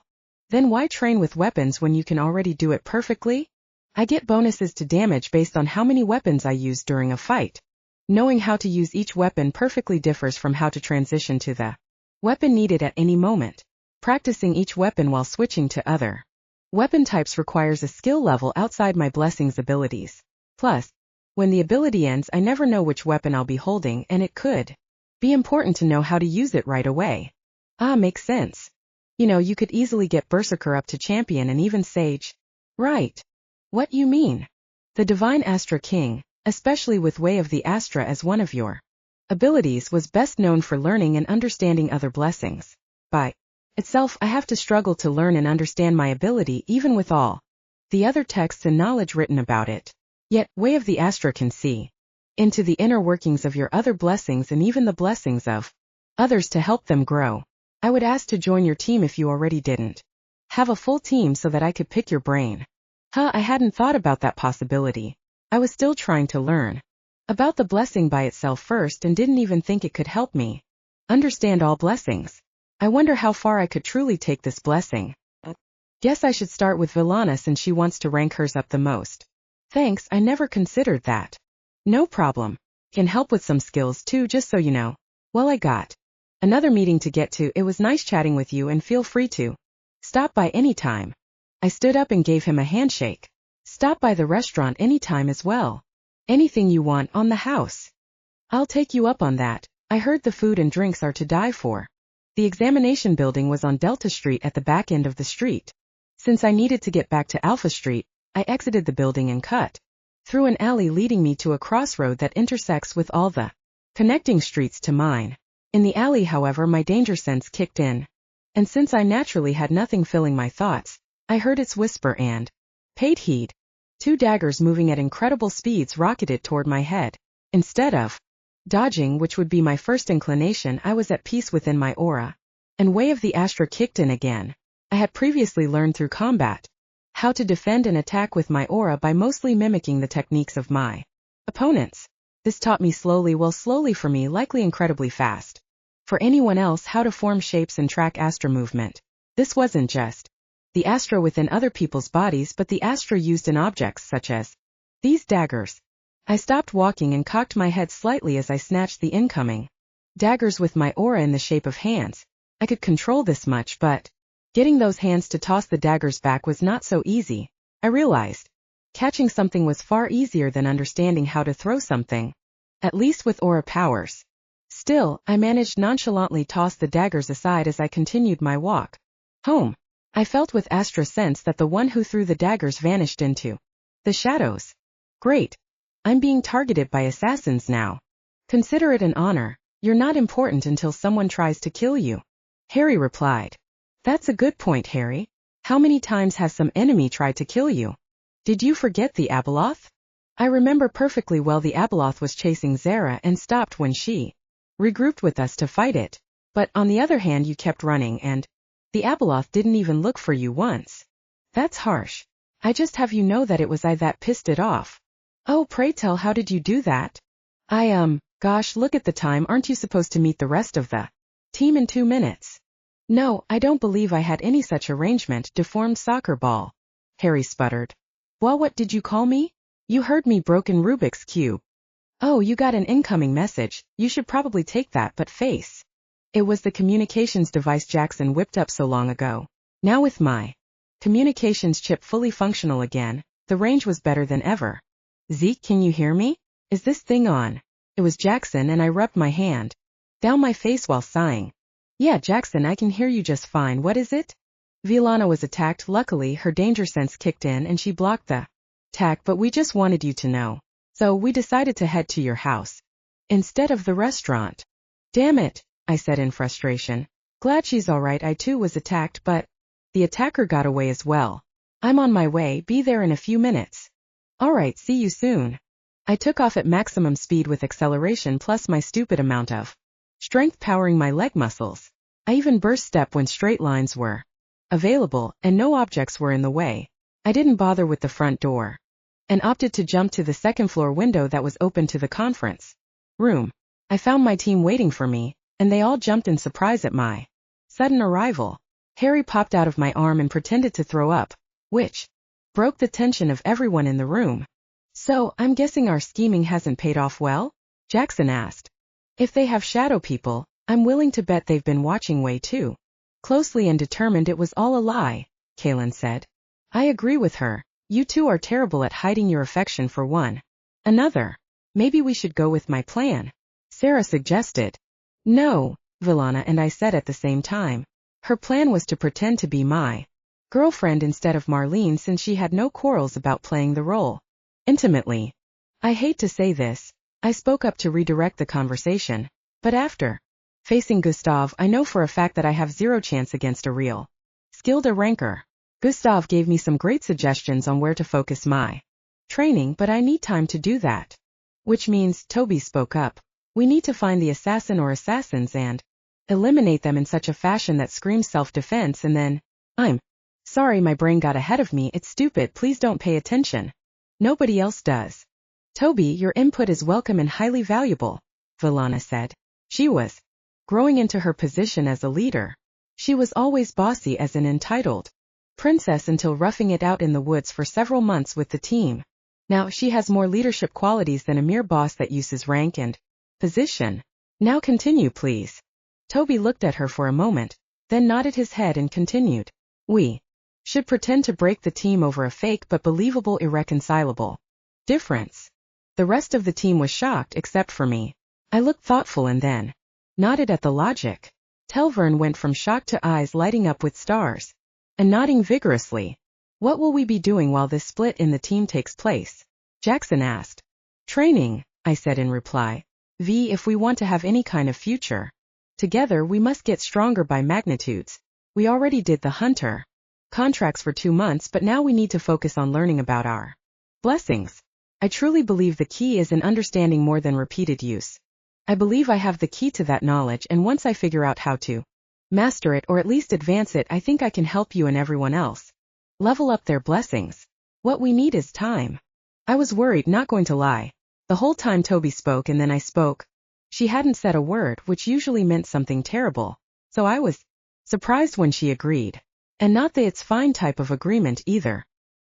Then why train with weapons when you can already do it perfectly? I get bonuses to damage based on how many weapons I use during a fight. Knowing how to use each weapon perfectly differs from how to transition to the weapon needed at any moment. Practicing each weapon while switching to other weapon types requires a skill level outside my blessings abilities. Plus, when the ability ends, I never know which weapon I'll be holding, and it could be important to know how to use it right away. Makes sense. You know, you could easily get Berserker up to champion and even Sage. Right. What you mean? The Divine Astra King, especially with Way of the Astra as one of your abilities, was best known for learning and understanding other blessings. By itself, I have to struggle to learn and understand my ability even with all the other texts and knowledge written about it. Yet, Way of the Astra can see into the inner workings of your other blessings and even the blessings of others to help them grow. I would ask to join your team if you already didn't have a full team so that I could pick your brain. I hadn't thought about that possibility. I was still trying to learn about the blessing by itself first and didn't even think it could help me understand all blessings. I wonder how far I could truly take this blessing. Guess I should start with VeLana since she wants to rank hers up the most. Thanks, I never considered that. No problem. Can help with some skills too, just so you know. Well, I got another meeting to get to. It was nice chatting with you, and feel free to stop by anytime. I stood up and gave him a handshake. Stop by the restaurant anytime as well. Anything you want on the house. I'll take you up on that. I heard the food and drinks are to die for. The examination building was on Delta Street at the back end of the street. Since I needed to get back to Alpha Street, I exited the building and cut through an alley leading me to a crossroad that intersects with all the connecting streets to mine. In the alley, however, my danger sense kicked in. And since I naturally had nothing filling my thoughts, I heard its whisper and paid heed. 2 daggers moving at incredible speeds rocketed toward my head. Instead of dodging, which would be my first inclination, I was at peace within my aura. And Way of the Astra kicked in again. I had previously learned through combat how to defend and attack with my aura by mostly mimicking the techniques of my opponents. This taught me slowly, well, slowly for me, likely incredibly fast. For anyone else, how to form shapes and track Astra movement. This wasn't just the Astra within other people's bodies, but the Astra used in objects such as these daggers. I stopped walking and cocked my head slightly as I snatched the incoming daggers with my aura in the shape of hands. I could control this much, but getting those hands to toss the daggers back was not so easy. I realized catching something was far easier than understanding how to throw something, at least with aura powers. Still, I managed nonchalantly toss the daggers aside as I continued my walk home. I felt with Astra sense that the one who threw the daggers vanished into the shadows. Great. I'm being targeted by assassins now. Consider it an honor. You're not important until someone tries to kill you. Harry replied. That's a good point, Harry. How many times has some enemy tried to kill you? Did you forget the Abeloth? I remember perfectly well the Abeloth was chasing Zara and stopped when she regrouped with us to fight it. But on the other hand you kept running and the Abeloth didn't even look for you once. That's harsh. I just have you know that it was I that pissed it off. Oh, pray tell, how did you do that? Gosh, look at the time, aren't you supposed to meet the rest of the team in 2 minutes? No, I don't believe I had any such arrangement, deformed soccer ball. Harry sputtered. Well, what did you call me? You heard me, broken Rubik's Cube. Oh, you got an incoming message, you should probably take that, but face. It was the communications device Jackson whipped up so long ago. Now with my communications chip fully functional again, the range was better than ever. Zeke, can you hear me? Is this thing on? It was Jackson and I rubbed my hand down my face while sighing. Yeah, Jackson, I can hear you just fine. What is it? VeLana was attacked. Luckily, her danger sense kicked in and she blocked the attack, but we just wanted you to know. So we decided to head to your house instead of the restaurant. Damn it, I said in frustration. Glad she's alright. I too was attacked, but the attacker got away as well. I'm on my way, be there in a few minutes. Alright, see you soon. I took off at maximum speed with acceleration plus my stupid amount of strength powering my leg muscles. I even burst step when straight lines were available and no objects were in the way. I didn't bother with the front door and opted to jump to the second floor window that was open to the conference room. I found my team waiting for me, and they all jumped in surprise at my sudden arrival. Harry popped out of my arm and pretended to throw up, which broke the tension of everyone in the room. So, I'm guessing our scheming hasn't paid off well? Jackson asked. If they have shadow people, I'm willing to bet they've been watching way too closely and determined it was all a lie, Kaylin said. I agree with her. You two are terrible at hiding your affection for one another. Maybe we should go with my plan, Sarah suggested. No, VeLana and I said at the same time. Her plan was to pretend to be my girlfriend instead of Marlene since she had no quarrels about playing the role intimately. I hate to say this, I spoke up to redirect the conversation, but after facing Gustav, I know for a fact that I have zero chance against a real skilled ranker. Gustav gave me some great suggestions on where to focus my training, but I need time to do that. Which means, Toby spoke up, we need to find the assassin or assassins and eliminate them in such a fashion that screams self-defense and then, I'm sorry my brain got ahead of me, it's stupid, please don't pay attention. Nobody else does. Toby, your input is welcome and highly valuable, VeLana said. She was growing into her position as a leader. She was always bossy as an entitled princess until roughing it out in the woods for several months with the team. Now she has more leadership qualities than a mere boss that uses rank and position. Now continue, please. Toby looked at her for a moment, then nodded his head and continued. We should pretend to break the team over a fake but believable irreconcilable difference. The rest of the team was shocked except for me. I looked thoughtful and then nodded at the logic. TelVurn went from shock to eyes lighting up with stars and nodding vigorously. What will we be doing while this split in the team takes place? Jackson asked. Training, I said in reply. If we want to have any kind of future together, we must get stronger by magnitudes. We already did the hunter contracts for 2 months, but now we need to focus on learning about our blessings. I truly believe the key is in understanding more than repeated use. I believe I have the key to that knowledge, and once I figure out how to master it or at least advance it, I think I can help you and everyone else level up their blessings. What we need is time. I was worried, not going to lie. The whole time Toby spoke and then I spoke. She hadn't said a word, which usually meant something terrible. So I was surprised when she agreed. And not the it's fine type of agreement either.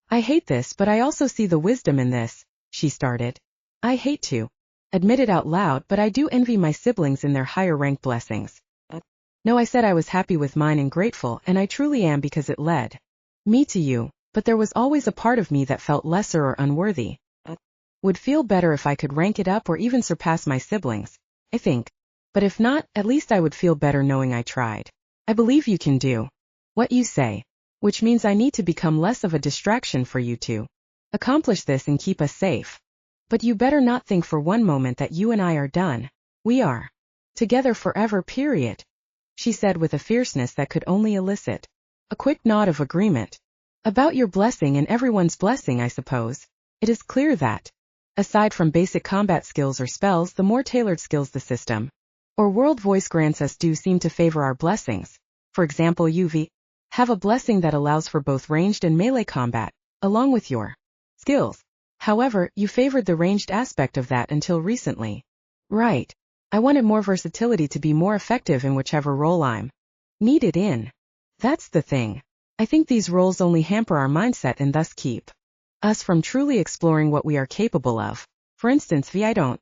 I hate this, but I also see the wisdom in this, she started. I hate to admit it out loud, but I do envy my siblings in their higher rank blessings. No, I said I was happy with mine and grateful, and I truly am because it led me to you, but there was always a part of me that felt lesser or unworthy. Would feel better if I could rank it up or even surpass my siblings, I think. But if not, at least I would feel better knowing I tried. I believe you can do what you say, which means I need to become less of a distraction for you to accomplish this and keep us safe. But you better not think for one moment that you and I are done. We are together forever, period, she said with a fierceness that could only elicit a quick nod of agreement. About your blessing and everyone's blessing, I suppose. It is clear that, aside from basic combat skills or spells, the more tailored skills the system or world voice grants us do seem to favor our blessings. For example, you have a blessing that allows for both ranged and melee combat, along with your skills. However, you favored the ranged aspect of that until recently. Right. I wanted more versatility to be more effective in whichever role I'm needed in. That's the thing. I think these roles only hamper our mindset and thus keep us from truly exploring what we are capable of. For instance, I don't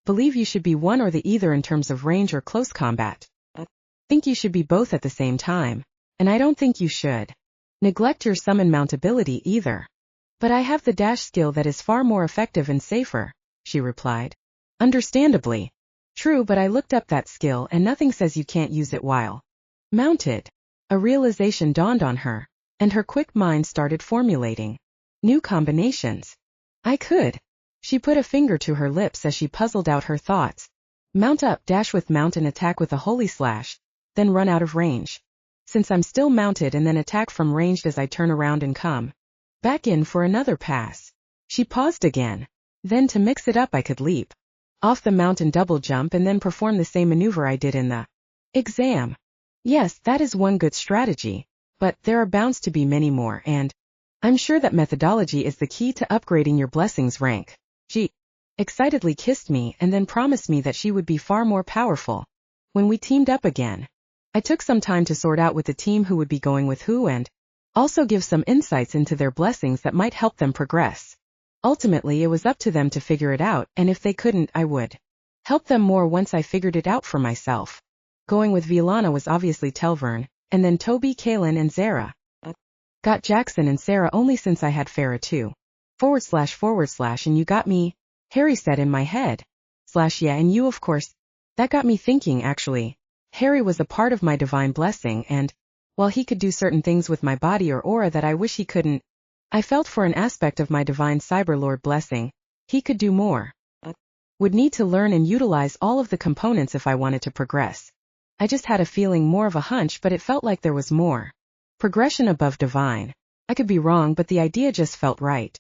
believe you should be one or the either in terms of range or close combat. I think you should be both at the same time. And I don't think you should neglect your summon mount ability either. But I have the dash skill that is far more effective and safer, she replied. Understandably. True, but I looked up that skill and nothing says you can't use it while mounted. A realization dawned on her, and her quick mind started formulating new combinations. I could. She put a finger to her lips as she puzzled out her thoughts. Mount up, dash with mount and attack with a holy slash, then run out of range. Since I'm still mounted, and then attack from ranged as I turn around and come back in for another pass. She paused again. Then to mix it up, I could leap off the mount and double jump and then perform the same maneuver I did in the exam. Yes, that is one good strategy, but there are bound to be many more, and I'm sure that methodology is the key to upgrading your blessings rank. She excitedly kissed me and then promised me that she would be far more powerful when we teamed up again. I took some time to sort out with the team who would be going with who and also give some insights into their blessings that might help them progress. Ultimately, it was up to them to figure it out, and if they couldn't, I would help them more once I figured it out for myself. Going with VeLana was obviously TelVurn, and then Toby, Kaylin, and Zara. Got Jackson and Sarah only since I had Farah too. / and you got me, Harry said in my head. Yeah, and you of course. That got me thinking, actually. Harry was a part of my divine blessing, and while he could do certain things with my body or aura that I wish he couldn't, I felt for an aspect of my divine cyberlord blessing, he could do more. Would need to learn and utilize all of the components if I wanted to progress. I just had a feeling, more of a hunch, but it felt like there was more progression above divine. I could be wrong, but the idea just felt right.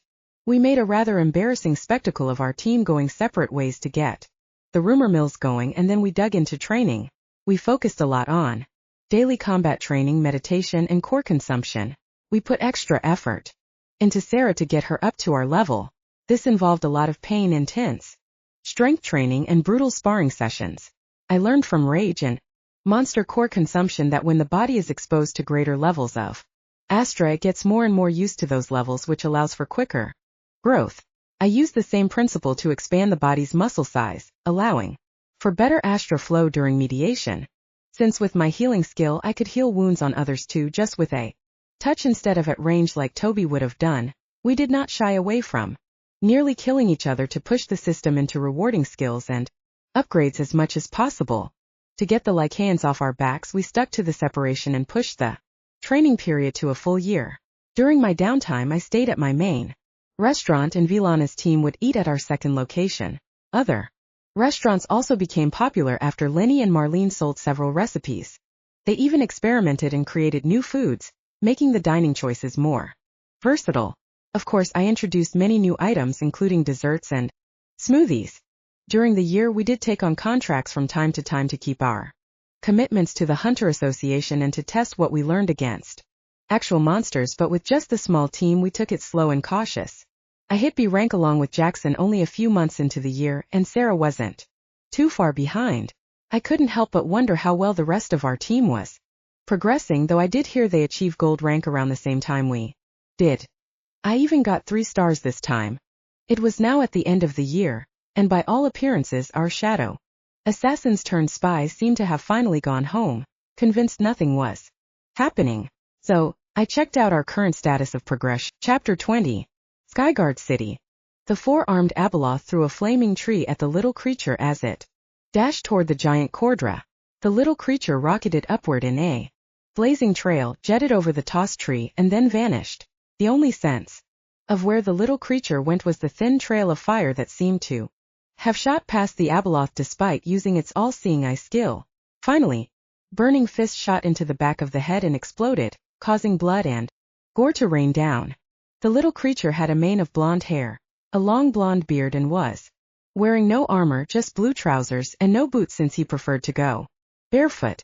We made a rather embarrassing spectacle of our team going separate ways to get the rumor mills going, and then we dug into training. We focused a lot on daily combat training, meditation, and core consumption. We put extra effort into Sarah to get her up to our level. This involved a lot of pain, intense strength training, and brutal sparring sessions. I learned from rage and monster core consumption that when the body is exposed to greater levels of Astra, it gets more and more used to those levels, which allows for quicker growth. I used the same principle to expand the body's muscle size, allowing for better Astra flow during mediation. Since with my healing skill I could heal wounds on others too, just with a touch instead of at range like Toby would have done, we did not shy away from nearly killing each other to push the system into rewarding skills and upgrades as much as possible. To get the Lycaeans off our backs, we stuck to the separation and pushed the training period to a full year. During my downtime, I stayed at my main restaurant, and VeLana's team would eat at our second location. Other restaurants also became popular after Lenny and Marlene sold several recipes. They even experimented and created new foods, making the dining choices more versatile. Of course, I introduced many new items, including desserts and smoothies. During the year, we did take on contracts from time to time to keep our commitments to the Hunter Association and to test what we learned against actual monsters, but with just the small team we took it slow and cautious. I hit B rank along with Jackson only a few months into the year, and Sarah wasn't too far behind. I couldn't help but wonder how well the rest of our team was progressing, though I did hear they achieved gold rank around the same time we did. I even got 3 stars this time. It was now at the end of the year, and by all appearances our shadow assassins turned spies seemed to have finally gone home, convinced nothing was happening. So, I checked out our current status of progression. Chapter 20. Skyguard City. The 4-armed Abeloth threw a flaming tree at the little creature as it dashed toward the giant Cordra. The little creature rocketed upward in a blazing trail, jetted over the tossed tree, and then vanished. The only sense Of where the little creature went was the thin trail of fire that seemed to have shot past the Abeloth despite using its all-seeing eye skill. Finally, burning fist shot into the back of the head and exploded, causing blood and gore to rain down. The little creature had a mane of blonde hair, a long blonde beard, and was wearing no armor, just blue trousers and no boots since he preferred to go barefoot.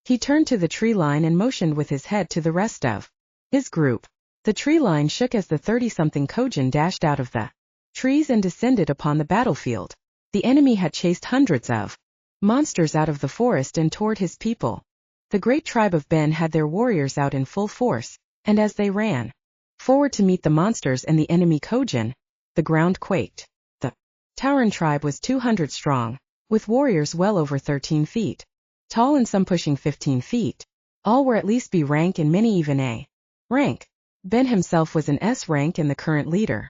He turned to the tree line and motioned with his head to the rest of his group. The tree line shook as the 30-something Kojin dashed out of the trees and descended upon the battlefield. The enemy had chased hundreds of monsters out of the forest and toward his people. The great tribe of Ben had their warriors out in full force, and as they ran forward to meet the monsters and the enemy Kojin, the ground quaked. The TelVurn tribe was 200 strong, with warriors well over 13 feet tall and some pushing 15 feet. All were at least B rank and many even A rank. Ben himself was an S rank and the current leader.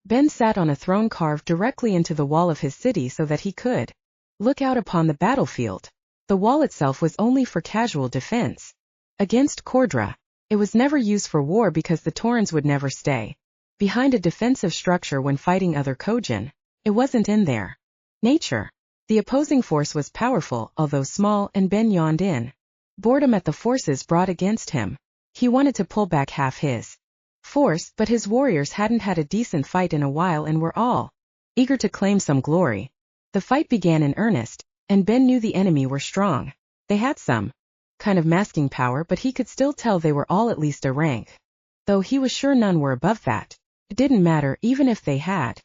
Ben sat on a throne carved directly into the wall of his city so that he could look out upon the battlefield. The wall itself was only for casual defense against Cordra. It was never used for war because the Taurens would never stay behind a defensive structure when fighting other Kojin. It wasn't in their nature. The opposing force was powerful, although small, and Ben yawned in boredom at the forces brought against him. He wanted to pull back half his force, but his warriors hadn't had a decent fight in a while and were all eager to claim some glory. The fight began in earnest, and Ben knew the enemy were strong. They had some kind of masking power, but he could still tell they were all at least a rank. Though he was sure none were above that. It didn't matter even if they had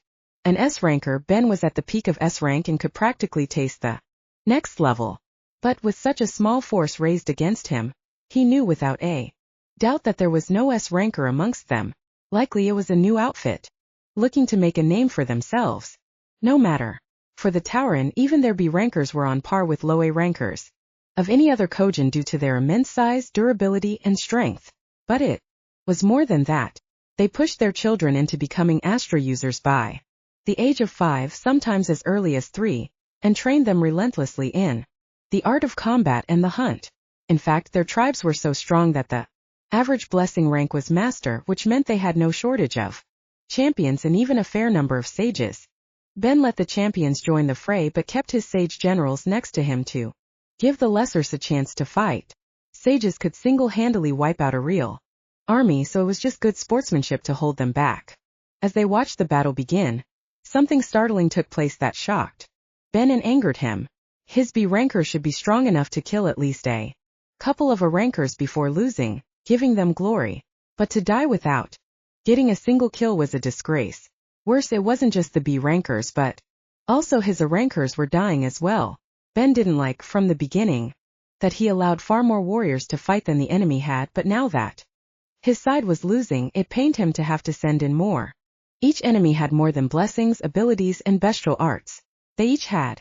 an S ranker. Ben was at the peak of S rank and could practically taste the next level. But with such a small force raised against him, he knew without a doubt that there was no S ranker amongst them. Likely it was a new outfit, looking to make a name for themselves. No matter. For the TelVurn, even their B rankers were on par with low A rankers of any other Kojin due to their immense size, durability, and strength. But it was more than that. They pushed their children into becoming Astra users by the age of 5, sometimes as early as 3, and trained them relentlessly in the art of combat and the hunt. In fact, their tribes were so strong that the average blessing rank was master, which meant they had no shortage of champions and even a fair number of sages. Ben let the champions join the fray but kept his sage generals next to him to give the lessers a chance to fight. Sages could single-handedly wipe out a real army, so it was just good sportsmanship to hold them back. As they watched the battle begin, something startling took place that shocked Ben and angered him. His B ranker should be strong enough to kill at least a couple of A rankers before losing, giving them glory. But to die without getting a single kill was a disgrace. Worse, it wasn't just the B rankers but also his A rankers were dying as well. Ben didn't like, from the beginning, that he allowed far more warriors to fight than the enemy had, but now that his side was losing, it pained him to have to send in more. Each enemy had more than blessings, abilities, and bestial arts. They each had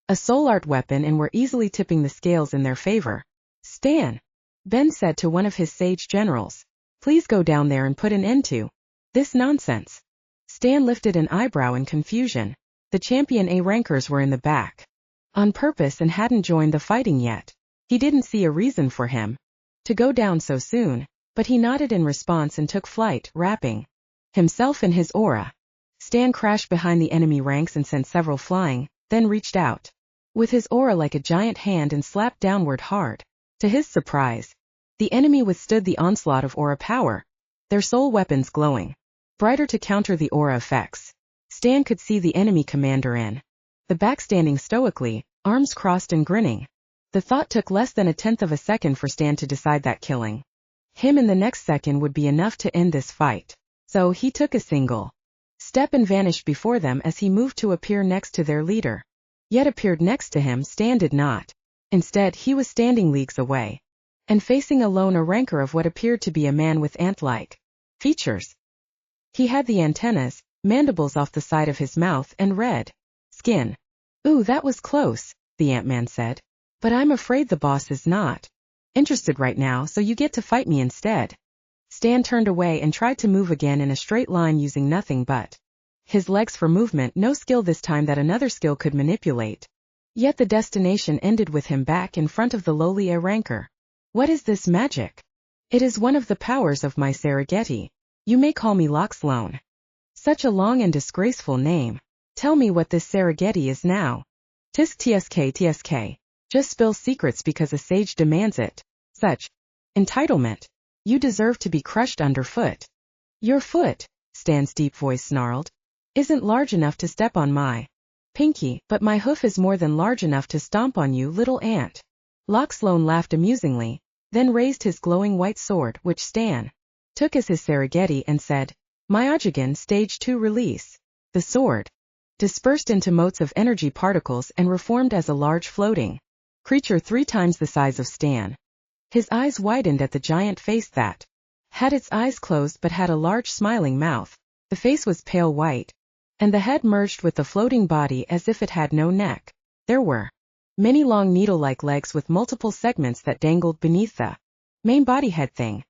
a soul art weapon and were easily tipping the scales in their favor. Stan, Ben said to one of his sage generals, please go down there and put an end to this nonsense. Stan lifted an eyebrow in confusion. The champion A rankers were in the back on purpose and hadn't joined the fighting yet. He didn't see a reason for him to go down so soon, but he nodded in response and took flight, wrapping himself in his aura. Stan crashed behind the enemy ranks and sent several flying, then reached out with his aura like a giant hand and slapped downward hard. To his surprise, the enemy withstood the onslaught of aura power, their soul weapons glowing brighter to counter the aura effects. Stan could see the enemy commander in the back standing stoically, arms crossed and grinning. The thought took less than 1/10 of a second for Stan to decide that killing him in the next second would be enough to end this fight. So he took a single step and vanished before them as he moved to appear next to their leader. Yet appeared next to him, Stan did not. Instead, he was standing leagues away and facing alone a ranker of what appeared to be a man with ant-like features. He had the antennas, mandibles off the side of his mouth, and red skin. Ooh, that was close, the Ant-Man said. But I'm afraid the boss is not interested right now, so you get to fight me instead. Stan turned away and tried to move again in a straight line using nothing but his legs for movement, no skill this time that another skill could manipulate. Yet the destination ended with him back in front of the lowly A ranker. What is this magic? It is one of the powers of my Serengeti. You may call me Loxlone. Such a long and disgraceful name. Tell me what this Serengeti is now. Tisk tsk. Just spill secrets because a sage demands it. Such entitlement. You deserve to be crushed underfoot. Your foot, Stan's deep voice snarled, isn't large enough to step on my pinky, but my hoof is more than large enough to stomp on you, little ant. Loxlone laughed amusingly, then raised his glowing white sword, which Stan took as his Serengeti, and said, Myojigan Stage 2 release. The sword dispersed into motes of energy particles and reformed as a large floating creature 3 times the size of Stan. His eyes widened at the giant face that had its eyes closed but had a large smiling mouth. The face was pale white, and the head merged with the floating body as if it had no neck. There were many long needle-like legs with multiple segments that dangled beneath the main body head thing.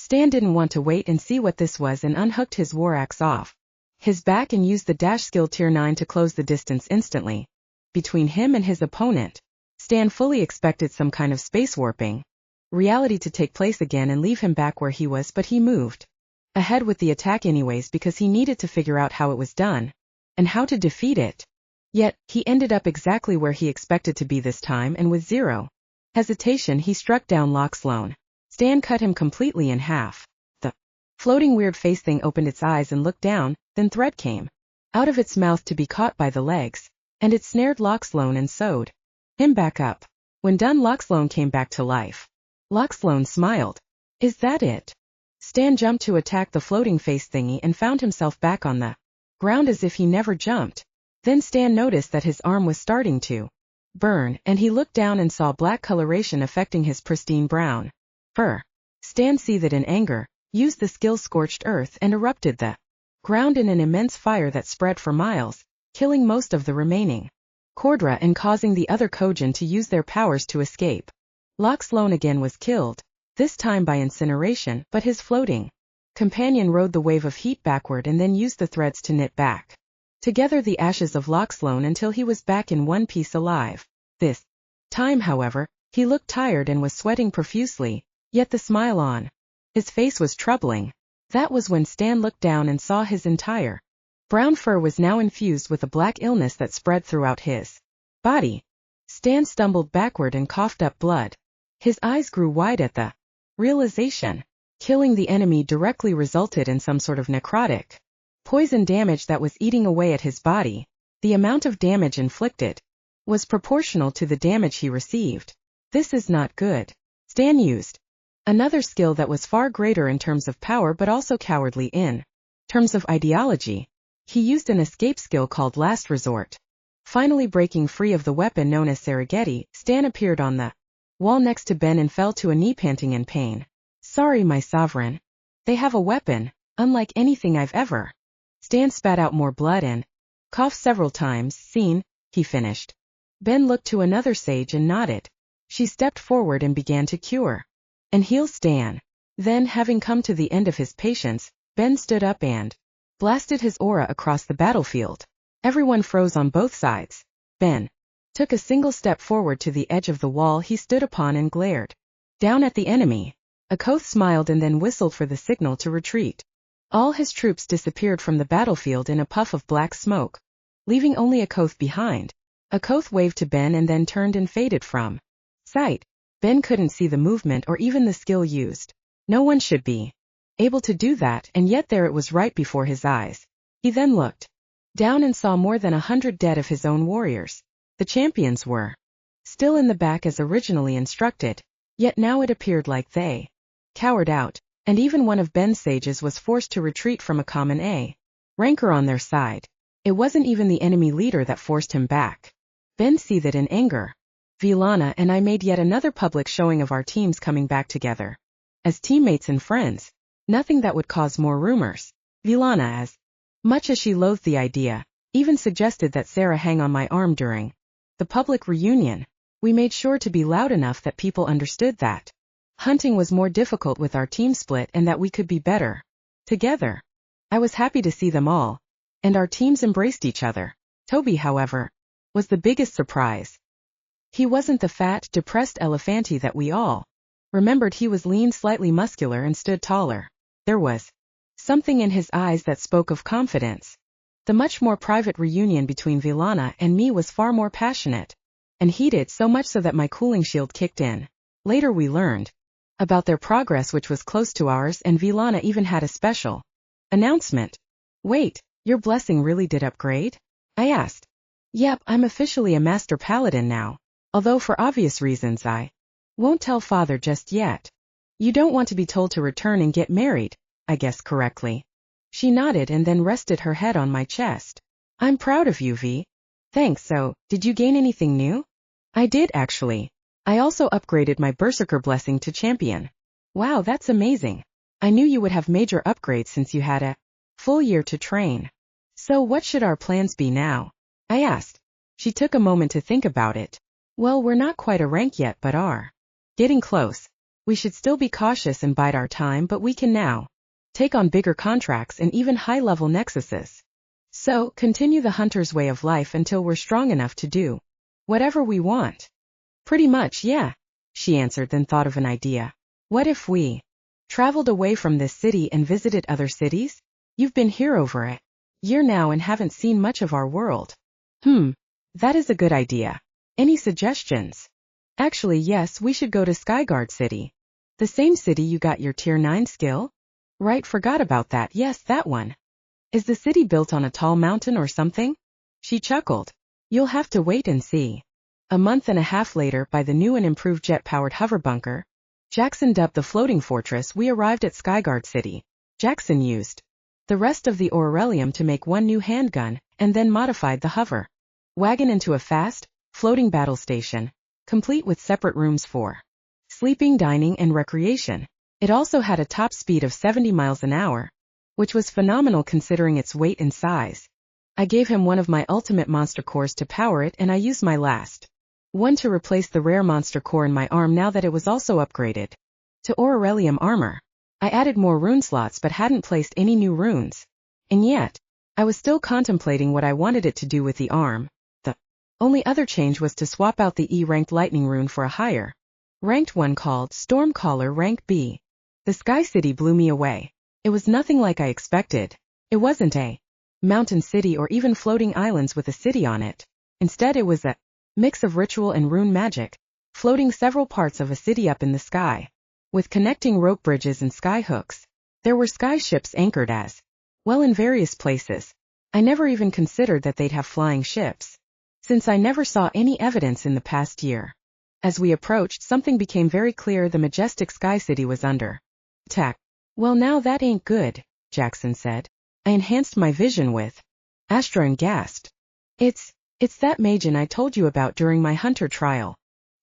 Stan didn't want to wait and see what this was and unhooked his war axe off his back and used the dash skill tier 9 to close the distance instantly. Between him and his opponent, Stan fully expected some kind of space warping reality to take place again and leave him back where he was, but he moved ahead with the attack anyways because he needed to figure out how it was done and how to defeat it. Yet, he ended up exactly where he expected to be this time, and with zero hesitation he struck down Loxlone. Stan cut him completely in half. The floating weird face thing opened its eyes and looked down, then thread came out of its mouth to be caught by the legs, and it snared Loxlone and sewed him back up. When done, Loxlone came back to life. Loxlone smiled. Is that it? Stan jumped to attack the floating face thingy and found himself back on the ground as if he never jumped. Then Stan noticed that his arm was starting to burn, and he looked down and saw black coloration affecting his pristine brown fur. Stan seethed in anger, used the skill Scorched Earth and erupted the ground in an immense fire that spread for miles, killing most of the remaining Cordra and causing the other Kojin to use their powers to escape. Loxlone again was killed, this time by incineration, but his floating companion rode the wave of heat backward and then used the threads to knit back together the ashes of Loxlone until he was back in one piece alive. This time, however, he looked tired and was sweating profusely, yet the smile on his face was troubling. That was when Stan looked down and saw his entire brown fur was now infused with a black illness that spread throughout his body. Stan stumbled backward and coughed up blood. His eyes grew wide at the realization. Killing the enemy directly resulted in some sort of necrotic poison damage that was eating away at his body. The amount of damage inflicted was proportional to the damage he received. This is not good. Stan used another skill that was far greater in terms of power but also cowardly in terms of ideology. He used an escape skill called Last Resort. Finally breaking free of the weapon known as Serengeti, Stan appeared on the wall next to Ben and fell to a knee, panting in pain. Sorry, my sovereign. They have a weapon, unlike anything I've ever. Stan spat out more blood and coughed several times. Scene, he finished. Ben looked to another sage and nodded. She stepped forward and began to cure and heal Stan. Then, having come to the end of his patience, Ben stood up and blasted his aura across the battlefield. Everyone froze on both sides. Ben took a single step forward to the edge of the wall he stood upon and glared down at the enemy. Akoth smiled and then whistled for the signal to retreat. All his troops disappeared from the battlefield in a puff of black smoke, leaving only Akoth behind. Akoth waved to Ben and then turned and faded from sight. Ben couldn't see the movement or even the skill used. No one should be able to do that, and yet there it was right before his eyes. He then looked down and saw more than 100 dead of his own warriors. The champions were still in the back as originally instructed, yet now it appeared like they cowered out, and even one of Ben's sages was forced to retreat from a common A ranker on their side. It wasn't even the enemy leader that forced him back. Ben seethed in anger. VeLana and I made yet another public showing of our teams coming back together as teammates and friends. Nothing that would cause more rumors. VeLana, as much as she loathed the idea, even suggested that Sarah hang on my arm during the public reunion. We made sure to be loud enough that people understood that hunting was more difficult with our team split and that we could be better together. I was happy to see them all, and our teams embraced each other. Toby, however, was the biggest surprise. He wasn't the fat, depressed elephanty that we all remembered. He was lean, slightly muscular, and stood taller. There was something in his eyes that spoke of confidence. The much more private reunion between VeLana and me was far more passionate and heated, so much so that my cooling shield kicked in. Later we learned about their progress, which was close to ours, and VeLana even had a special announcement. Wait, your blessing really did upgrade? I asked. Yep, I'm officially a master paladin now, although for obvious reasons I won't tell father just yet. You don't want to be told to return and get married, I guess correctly. She nodded and then rested her head on my chest. I'm proud of you, V. Thanks. So, did you gain anything new? I did, actually. I also upgraded my Berserker blessing to champion. Wow, that's amazing. I knew you would have major upgrades since you had a full year to train. So what should our plans be now? I asked. She took a moment to think about it. Well, we're not quite a rank yet, but are getting close. We should still be cautious and bide our time, but we can now take on bigger contracts and even high-level nexuses. So, continue the hunter's way of life until we're strong enough to do whatever we want. Pretty much, yeah, she answered, then thought of an idea. What if we traveled away from this city and visited other cities? You've been here over a year now and haven't seen much of our world. That is a good idea. Any suggestions? Actually, yes, we should go to Skyguard City. The same city you got your tier 9 skill? Right, forgot about that. Yes, that one. Is the city built on a tall mountain or something? She chuckled. You'll have to wait and see. A month and a half later, by the new and improved jet-powered hover bunker Jackson dubbed the floating fortress, we arrived at Skyguard City. Jackson used the rest of the Aurelium to make one new handgun, and then modified the hover wagon into a fast, floating battle station, complete with separate rooms for sleeping, dining, and recreation. It also had a top speed of 70 miles an hour, which was phenomenal considering its weight and size. I gave him one of my ultimate monster cores to power it, and I used my last one to replace the rare monster core in my arm now that it was also upgraded to Aurelium armor. I added more rune slots but hadn't placed any new runes. And yet, I was still contemplating what I wanted it to do with the arm. The only other change was to swap out the E-ranked lightning rune for a higher ranked one called Stormcaller rank B. The Sky City blew me away. It was nothing like I expected. It wasn't a mountain city or even floating islands with a city on it. Instead, it was a mix of ritual and rune magic, floating several parts of a city up in the sky, with connecting rope bridges and sky hooks. There were sky ships anchored as well in various places. I never even considered that they'd have flying ships, since I never saw any evidence in the past year. As we approached, something became very clear: the majestic Sky City was under attack. Well, now that ain't good, Jackson said. I enhanced my vision with Astra and gasped. It's that Magen I told you about during my hunter trial.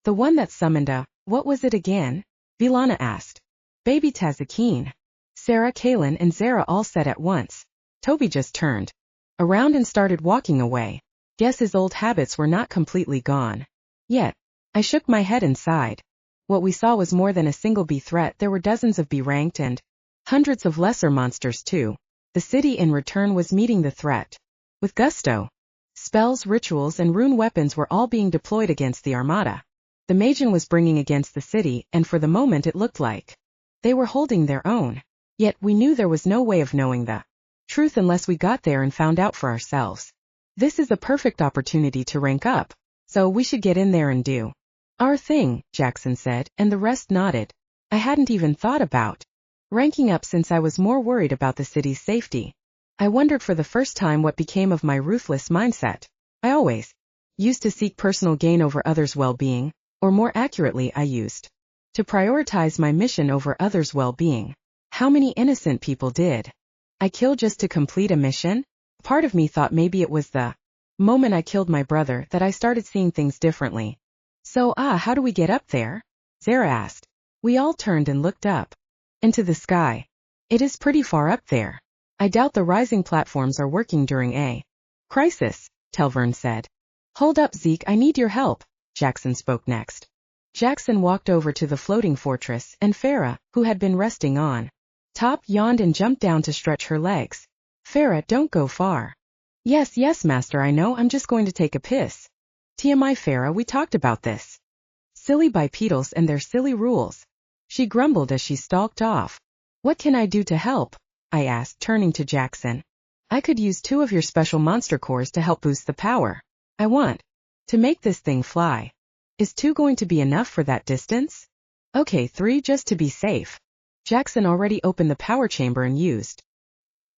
The one that summoned a, what was it again? VeLana asked. Baby Tazakine. Sarah, Kaylin, and Zara all said at once. Toby just turned around and started walking away. Guess his old habits were not completely gone yet. I shook my head and sighed. What we saw was more than a single B threat. There were dozens of B-ranked and hundreds of lesser monsters too. The city in return was meeting the threat with gusto. Spells, rituals, and rune weapons were all being deployed against the armada the Magen was bringing against the city, and for the moment it looked like they were holding their own. Yet we knew there was no way of knowing the truth unless we got there and found out for ourselves. This is a perfect opportunity to rank up, so we should get in there and do our thing, Jackson said, and the rest nodded. I hadn't even thought about ranking up since I was more worried about the city's safety. I wondered for the first time what became of my ruthless mindset. I always used to seek personal gain over others' well-being, or more accurately, I used to prioritize my mission over others' well-being. How many innocent people did I kill just to complete a mission? Part of me thought maybe it was the moment I killed my brother that I started seeing things differently. So, how do we get up there? Zara asked. We all turned and looked up into the sky. It is pretty far up there. I doubt the rising platforms are working during a crisis, TelVurn said. Hold up, Zeke, I need your help, Jackson spoke next. Jackson walked over to the floating fortress, and Farah, who had been resting on top, yawned and jumped down to stretch her legs. Farah, don't go far. Yes, master, I know, I'm just going to take a piss. TMI, Farah, we talked about this. Silly bipedals and their silly rules. She grumbled as she stalked off. What can I do to help? I asked, turning to Jackson. I could use 2 of your special monster cores to help boost the power. I want to make this thing fly. Is 2 going to be enough for that distance? Okay, 3 just to be safe. Jackson already opened the power chamber and used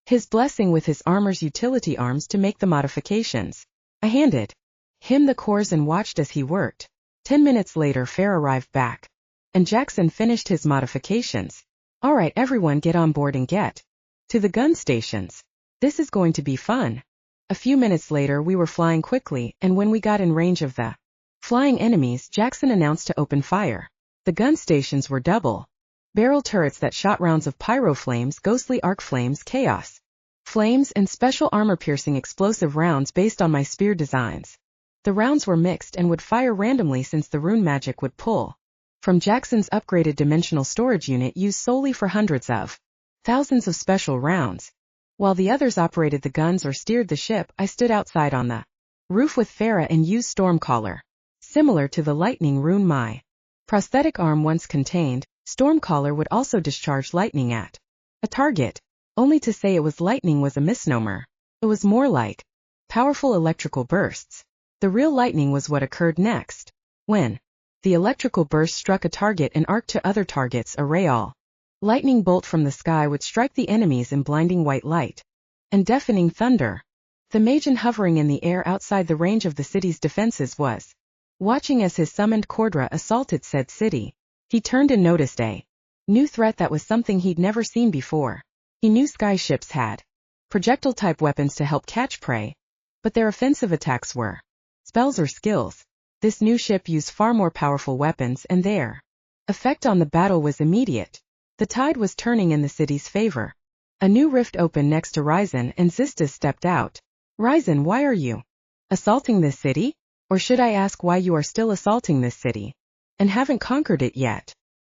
his blessing with his armor's utility arms to make the modifications. I handed him the cores and watched as he worked. 10 minutes later, Fair arrived back, and Jackson finished his modifications. All right, everyone, get on board and get to the gun stations. This is going to be fun. A few minutes later, we were flying quickly, and when we got in range of the flying enemies, Jackson announced to open fire. The gun stations were double barrel turrets that shot rounds of pyro flames, ghostly arc flames, chaos flames, and special armor-piercing explosive rounds based on my spear designs. The rounds were mixed and would fire randomly since the rune magic would pull from Jackson's upgraded dimensional storage unit used solely for hundreds of thousands of special rounds. While the others operated the guns or steered the ship, I stood outside on the roof with Farah and used Stormcaller. Similar to the lightning rune my prosthetic arm once contained, Stormcaller would also discharge lightning at a target. Only to say it was lightning was a misnomer. It was more like powerful electrical bursts. The real lightning was what occurred next. When the electrical burst struck a target and arced to other targets, a ray-all lightning bolt from the sky would strike the enemies in blinding white light and deafening thunder. The Magen, hovering in the air outside the range of the city's defenses, was watching as his summoned Cordra assaulted said city. He turned and noticed a new threat that was something he'd never seen before. He knew sky ships had projectile-type weapons to help catch prey, but their offensive attacks were spells or skills. This new ship used far more powerful weapons, and their effect on the battle was immediate. The tide was turning in the city's favor. A new rift opened next to Ryzen, and Zistis stepped out. Ryzen, why are you assaulting this city? Or should I ask why you are still assaulting this city and haven't conquered it yet?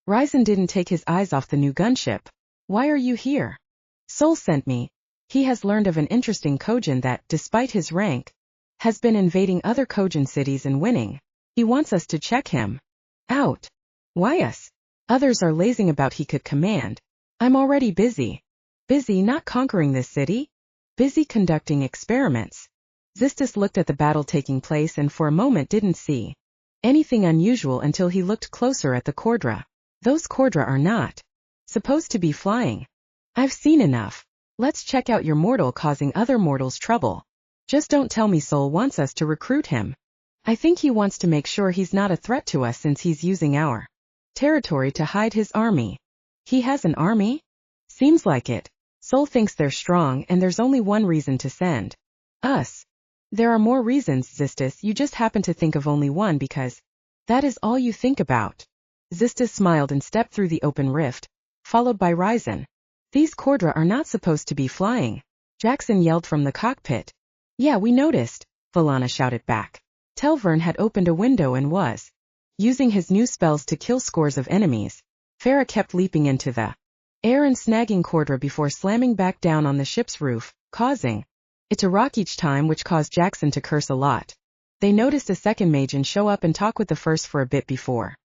Ryzen didn't take his eyes off the new gunship. Why are you here? Sol sent me. He has learned of an interesting Kojin that, despite his rank, has been invading other Kojin cities and winning. He wants us to check him out. Why us? Others are lazing about, he could command. I'm already busy. Busy not conquering this city? Busy conducting experiments. Zistis looked at the battle taking place and for a moment didn't see anything unusual until he looked closer at the Cordra. Those Cordra are not supposed to be flying. I've seen enough. Let's check out your mortal causing other mortals trouble. Just don't tell me Sol wants us to recruit him. I think he wants to make sure he's not a threat to us since he's using our territory to hide his army. He has an army? Seems like it. Sol thinks they're strong and there's only one reason to send us. There are more reasons, Zistis, you just happen to think of only one because that is all you think about. Zistis smiled and stepped through the open rift, followed by Ryzen. These Cordra are not supposed to be flying. Jackson yelled from the cockpit. Yeah, we noticed, VeLana shouted back. TelVurn had opened a window and was using his new spells to kill scores of enemies. Farah kept leaping into the air and snagging Cordra before slamming back down on the ship's roof, causing it to rock each time, which caused Jackson to curse a lot. They noticed a second Magen show up and talk with the first for a bit before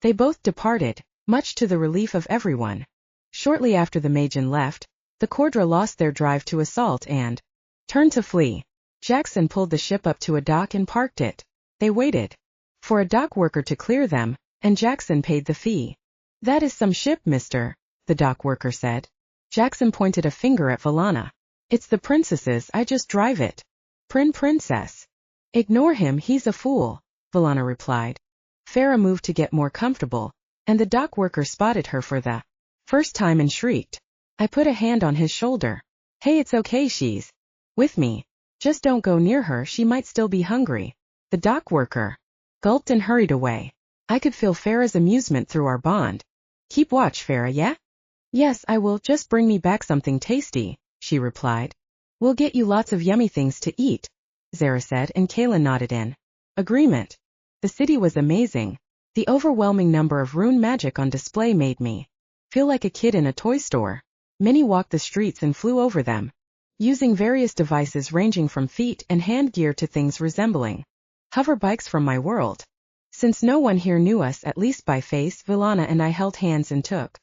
they both departed, much to the relief of everyone. Shortly after the Magen left, the Cordra lost their drive to assault and turned to flee. Jackson pulled the ship up to a dock and parked it. They waited for a dock worker to clear them, and Jackson paid the fee. That is some ship, mister, the dock worker said. Jackson pointed a finger at VeLana. It's the princess's, I just drive it. Princess. Ignore him, he's a fool, VeLana replied. Farah moved to get more comfortable, and the dock worker spotted her for the first time and shrieked. I put a hand on his shoulder. Hey, it's okay, she's with me. Just don't go near her, she might still be hungry. The dock worker gulped and hurried away. I could feel Farah's amusement through our bond. Keep watch, Farah, yeah? Yes, I will, just bring me back something tasty, she replied. We'll get you lots of yummy things to eat, Zara said, and Kayla nodded in agreement. The city was amazing. The overwhelming number of rune magic on display made me feel like a kid in a toy store. Many walked the streets and flew over them, using various devices ranging from feet and hand gear to things resembling hover bikes from my world. Since no one here knew us, at least by face, VeLana and I held hands and took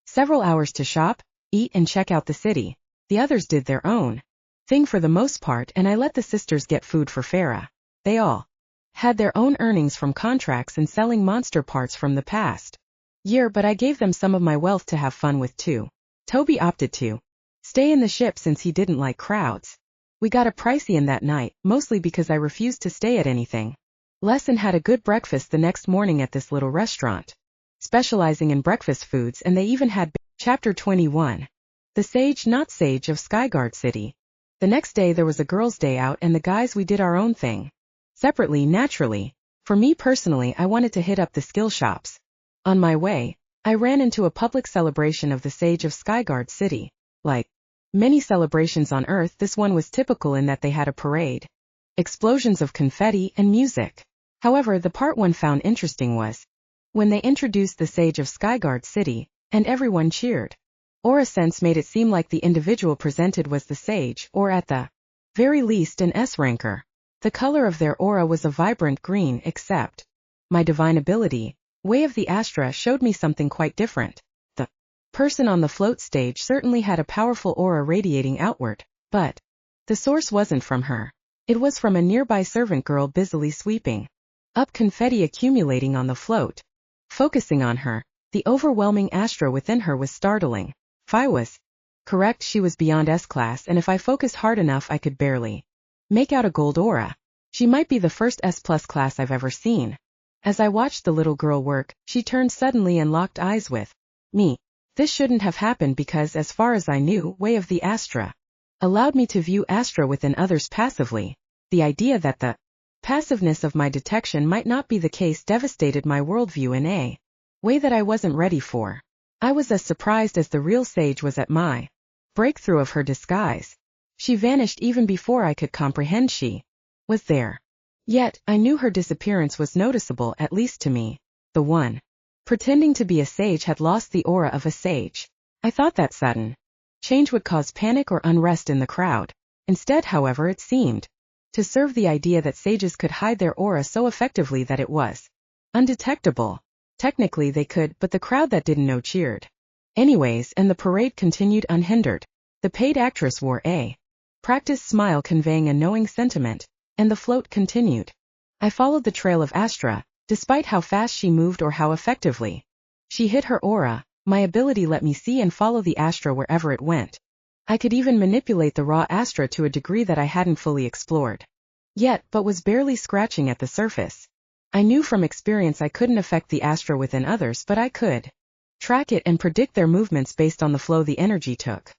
several hours to shop, eat, and check out the city. The others did their own thing for the most part, and I let the sisters get food for Farah. They all had their own earnings from contracts and selling monster parts from the past year, but I gave them some of my wealth to have fun with too. Toby opted to stay in the ship since he didn't like crowds. We got a pricey in that night, mostly because I refused to stay at anything less and had a good breakfast the next morning at this little restaurant, specializing in breakfast foods, and they even had Chapter 21. The Sage Not Sage of Skyguard City. The next day there was a girls' day out, and the guys we did our own thing. Separately, naturally. For me personally, I wanted to hit up the skill shops. On my way, I ran into a public celebration of the Sage of Skyguard City. Like many celebrations on Earth, this one was typical in that they had a parade, explosions of confetti, and music. However, the part one found interesting was when they introduced the Sage of Skyguard City, and everyone cheered. Aura sense made it seem like the individual presented was the Sage, or at the very least an S-ranker. The color of their aura was a vibrant green, except my divine ability, Way of the Astra, showed me something quite different. The person on the float stage certainly had a powerful aura radiating outward, but the source wasn't from her. It was from a nearby servant girl busily sweeping up confetti accumulating on the float. Focusing on her, the overwhelming Astra within her was startling. If I was correct, she was beyond S-class, and if I focused hard enough I could barely make out a gold aura. She might be the first S+ class I've ever seen. As I watched the little girl work, she turned suddenly and locked eyes with me. This shouldn't have happened because, as far as I knew, Way of the Astra allowed me to view Astra within others passively. The idea that the passiveness of my detection might not be the case devastated my worldview in a way that I wasn't ready for. I was as surprised as the real Sage was at my breakthrough of her disguise. She vanished even before I could comprehend she was there. Yet, I knew her disappearance was noticeable, at least to me. The one pretending to be a sage had lost the aura of a sage. I thought that sudden change would cause panic or unrest in the crowd. Instead, however, it seemed to serve the idea that sages could hide their aura so effectively that it was undetectable. Technically they could, but the crowd that didn't know cheered anyways, and the parade continued unhindered. The paid actress wore a practiced smile conveying a knowing sentiment, and the float continued. I followed the trail of Astra, despite how fast she moved or how effectively she hid her aura. My ability let me see and follow the Astra wherever it went. I could even manipulate the raw Astra to a degree that I hadn't fully explored yet, but was barely scratching at the surface. I knew from experience I couldn't affect the Astra within others, but I could track it and predict their movements based on the flow the energy took.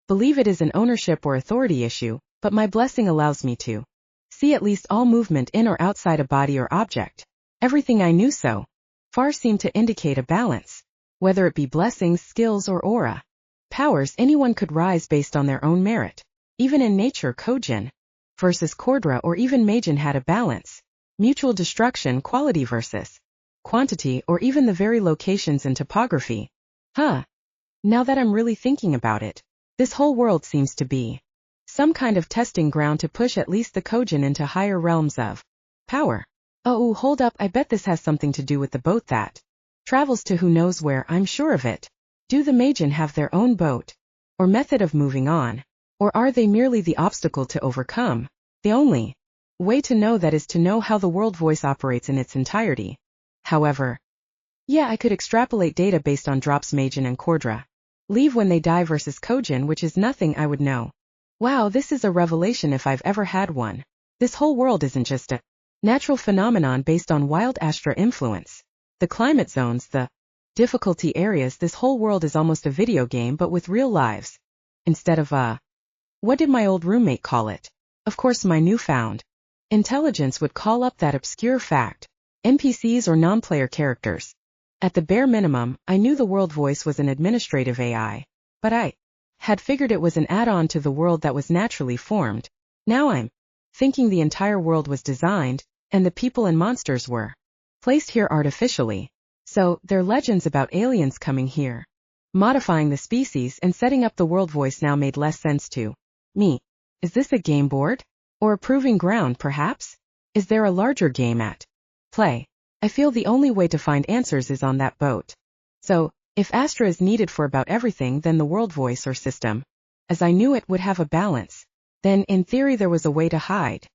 Believe it is an ownership or authority issue, but my blessing allows me to see at least all movement in or outside a body or object. Everything I knew so far seemed to indicate a balance. Whether it be blessings, skills, or aura powers, anyone could rise based on their own merit. Even in nature, Kojin versus Cordra or even Majin had a balance. Mutual destruction, quality versus quantity, or even the very locations and topography. Now that I'm really thinking about it, this whole world seems to be some kind of testing ground to push at least the Kojin into higher realms of power. Oh, hold up, I bet this has something to do with the boat that travels to who knows where. I'm sure of it. Do the Majin have their own boat or method of moving on? Or are they merely the obstacle to overcome? The only way to know that is to know how the world voice operates in its entirety. However, I could extrapolate data based on drops Majin and Cordra leave when they die versus Kojin, which is nothing I would know. Wow, this is a revelation if I've ever had one. This whole world isn't just a natural phenomenon based on wild Astra influence. The climate zones, the difficulty areas, this whole world is almost a video game but with real lives. Instead of what did my old roommate call it? Of course my newfound intelligence would call up that obscure fact. NPCs or non-player characters. At the bare minimum, I knew the world voice was an administrative AI, but I had figured it was an add-on to the world that was naturally formed. Now I'm thinking the entire world was designed, and the people and monsters were placed here artificially. So, they're legends about aliens coming here, modifying the species and setting up the world voice now made less sense to me. Is this a game board? Or a proving ground, perhaps? Is there a larger game at play? I feel the only way to find answers is on that boat. So, if Astra is needed for about everything, then the world voice or system as I knew it would have a balance. Then, in theory, there was a way to hide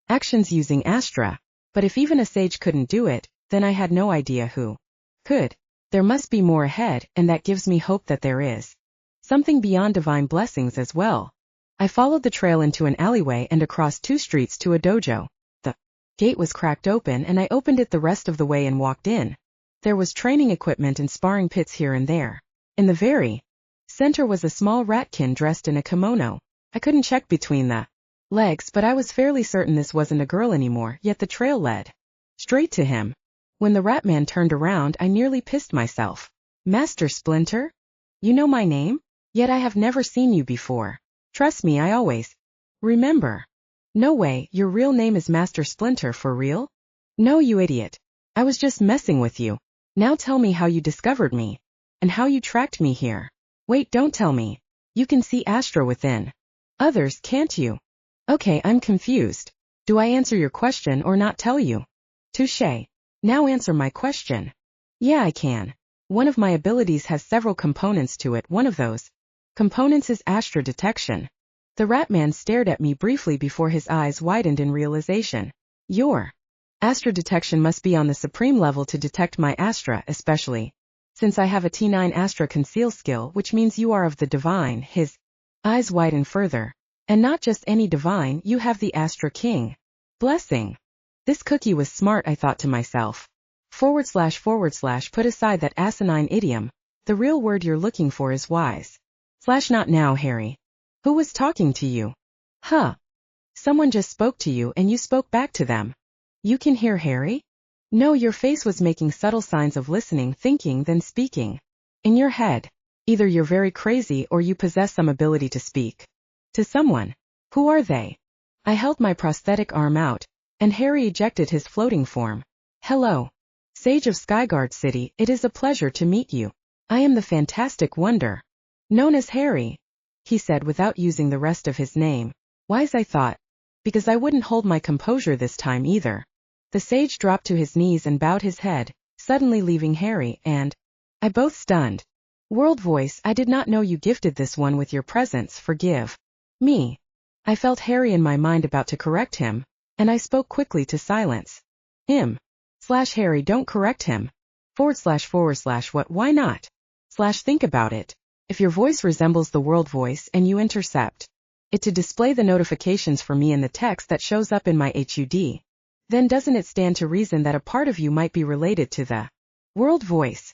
actions using Astra, but if even a sage couldn't do it, then I had no idea who could. There must be more ahead, and that gives me hope that there is something beyond divine blessings as well. I followed the trail into an alleyway and across 2 streets to a dojo. The gate was cracked open and I opened it the rest of the way and walked in. There was training equipment and sparring pits here and there. In the very center was a small ratkin dressed in a kimono. I couldn't check between the legs, but I was fairly certain this wasn't a girl anymore, yet the trail led straight to him. When the rat man turned around, I nearly pissed myself. Master Splinter? You know my name? Yet I have never seen you before. Trust me, I always remember. No way, your real name is Master Splinter for real? No, you idiot. I was just messing with you. Now tell me how you discovered me. And how you tracked me here. Wait, don't tell me. You can see Astra within. Others, can't you? Okay, I'm confused. Do I answer your question or not tell you? Touché. Now answer my question. Yeah, I can. One of my abilities has several components to it. One of those components is Astra detection. The Ratman stared at me briefly before his eyes widened in realization. Your Astra detection must be on the supreme level to detect my Astra, especially since I have a T9 Astra conceal skill, which means you are of the divine. His eyes widened further. And not just any divine, you have the Astra King blessing. This cookie was smart, I thought to myself. / put aside that asinine idiom. The real word you're looking for is wise. / not now, Harry. Who was talking to you? Huh. Someone just spoke to you and you spoke back to them. You can hear Harry? No, your face was making subtle signs of listening, thinking, then speaking. In your head. Either you're very crazy or you possess some ability to speak to someone. Who are they? I held my prosthetic arm out, and Harry ejected his floating form. Hello. Sage of Skyguard City, it is a pleasure to meet you. I am the Fantastic Wonder. Known as Harry, he said without using the rest of his name. Wise, I thought. Because I wouldn't hold my composure this time either. The sage dropped to his knees and bowed his head, suddenly leaving Harry and I both stunned. World voice, I did not know you gifted this one with your presence, forgive me. I felt Harry in my mind about to correct him, and I spoke quickly to silence him. Harry, don't correct him. / what, why not? Think about it. If your voice resembles the world voice and you intercept it to display the notifications for me in the text that shows up in my HUD, then doesn't it stand to reason that a part of you might be related to the world voice?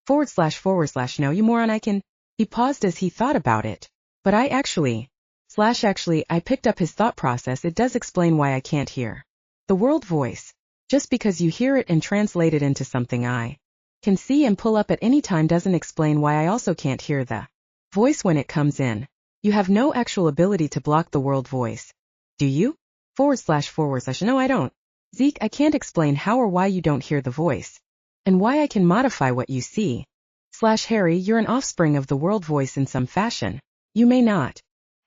/ no, you moron, I can. He paused as he thought about it. But I actually, I picked up his thought process. It does explain why I can't hear the world voice. Just because you hear it and translate it into something I can see and pull up at any time doesn't explain why I also can't hear the voice when it comes in. You have no actual ability to block the world voice. Do you? / no, I don't. Zeke, I can't explain how or why you don't hear the voice. And why I can modify what you see. / Harry, you're an offspring of the world voice in some fashion. You may not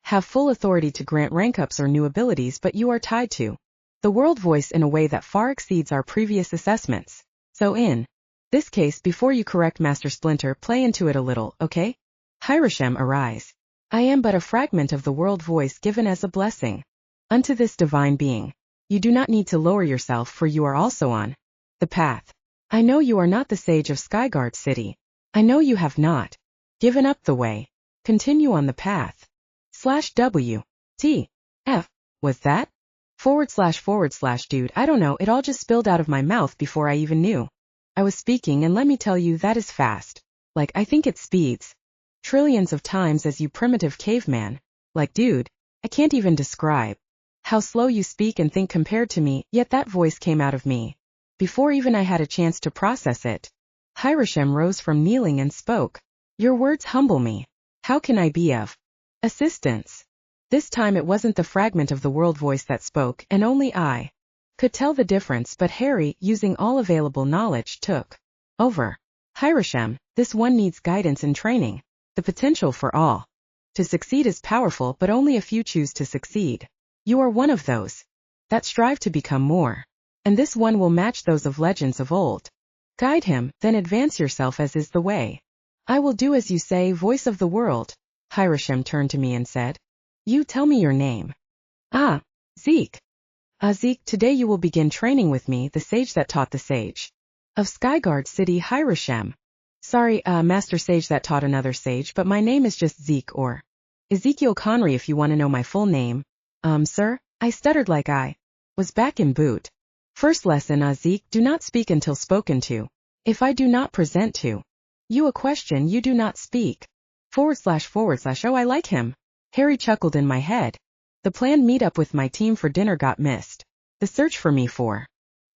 have full authority to grant rank ups or new abilities, but you are tied to the world voice in a way that far exceeds our previous assessments. So in this case, before you correct Master Splinter, play into it a little, okay? Hiroshim, arise. I am but a fragment of the world voice given as a blessing unto this divine being. You do not need to lower yourself, for you are also on the path. I know you are not the sage of Skyguard City. I know you have not given up the way. Continue on the path. /W. T. F. Was that? / dude, I don't know, it all just spilled out of my mouth before I even knew I was speaking, and let me tell you, that is fast. Like, I think it speeds trillions of times as you primitive caveman. Like, dude, I can't even describe how slow you speak and think compared to me, yet that voice came out of me before even I had a chance to process it. Hiroshim rose from kneeling and spoke. Your words humble me. How can I be of assistance? This time it wasn't the fragment of the world voice that spoke, and only I could tell the difference, but Harry, using all available knowledge, took over. Hiroshim, this one needs guidance and training. The potential for all to succeed is powerful, but only a few choose to succeed. You are one of those that strive to become more. And this one will match those of legends of old. Guide him, then advance yourself as is the way. I will do as you say, voice of the world. Hirashim turned to me and said. You tell me your name. Ah, Zeke. Zeke, today you will begin training with me, the sage that taught the sage. Of Skyguard City, Hirashim. Sorry, Master Sage that taught another sage, but my name is just Zeke or Ezekiel Connery if you want to know my full name. Sir? I stuttered like I was back in boot. First lesson, Zeke, do not speak until spoken to. If I do not present to you a question, you do not speak. / oh, I like him. Harry chuckled in my head. The planned meetup with my team for dinner got missed. The search for me for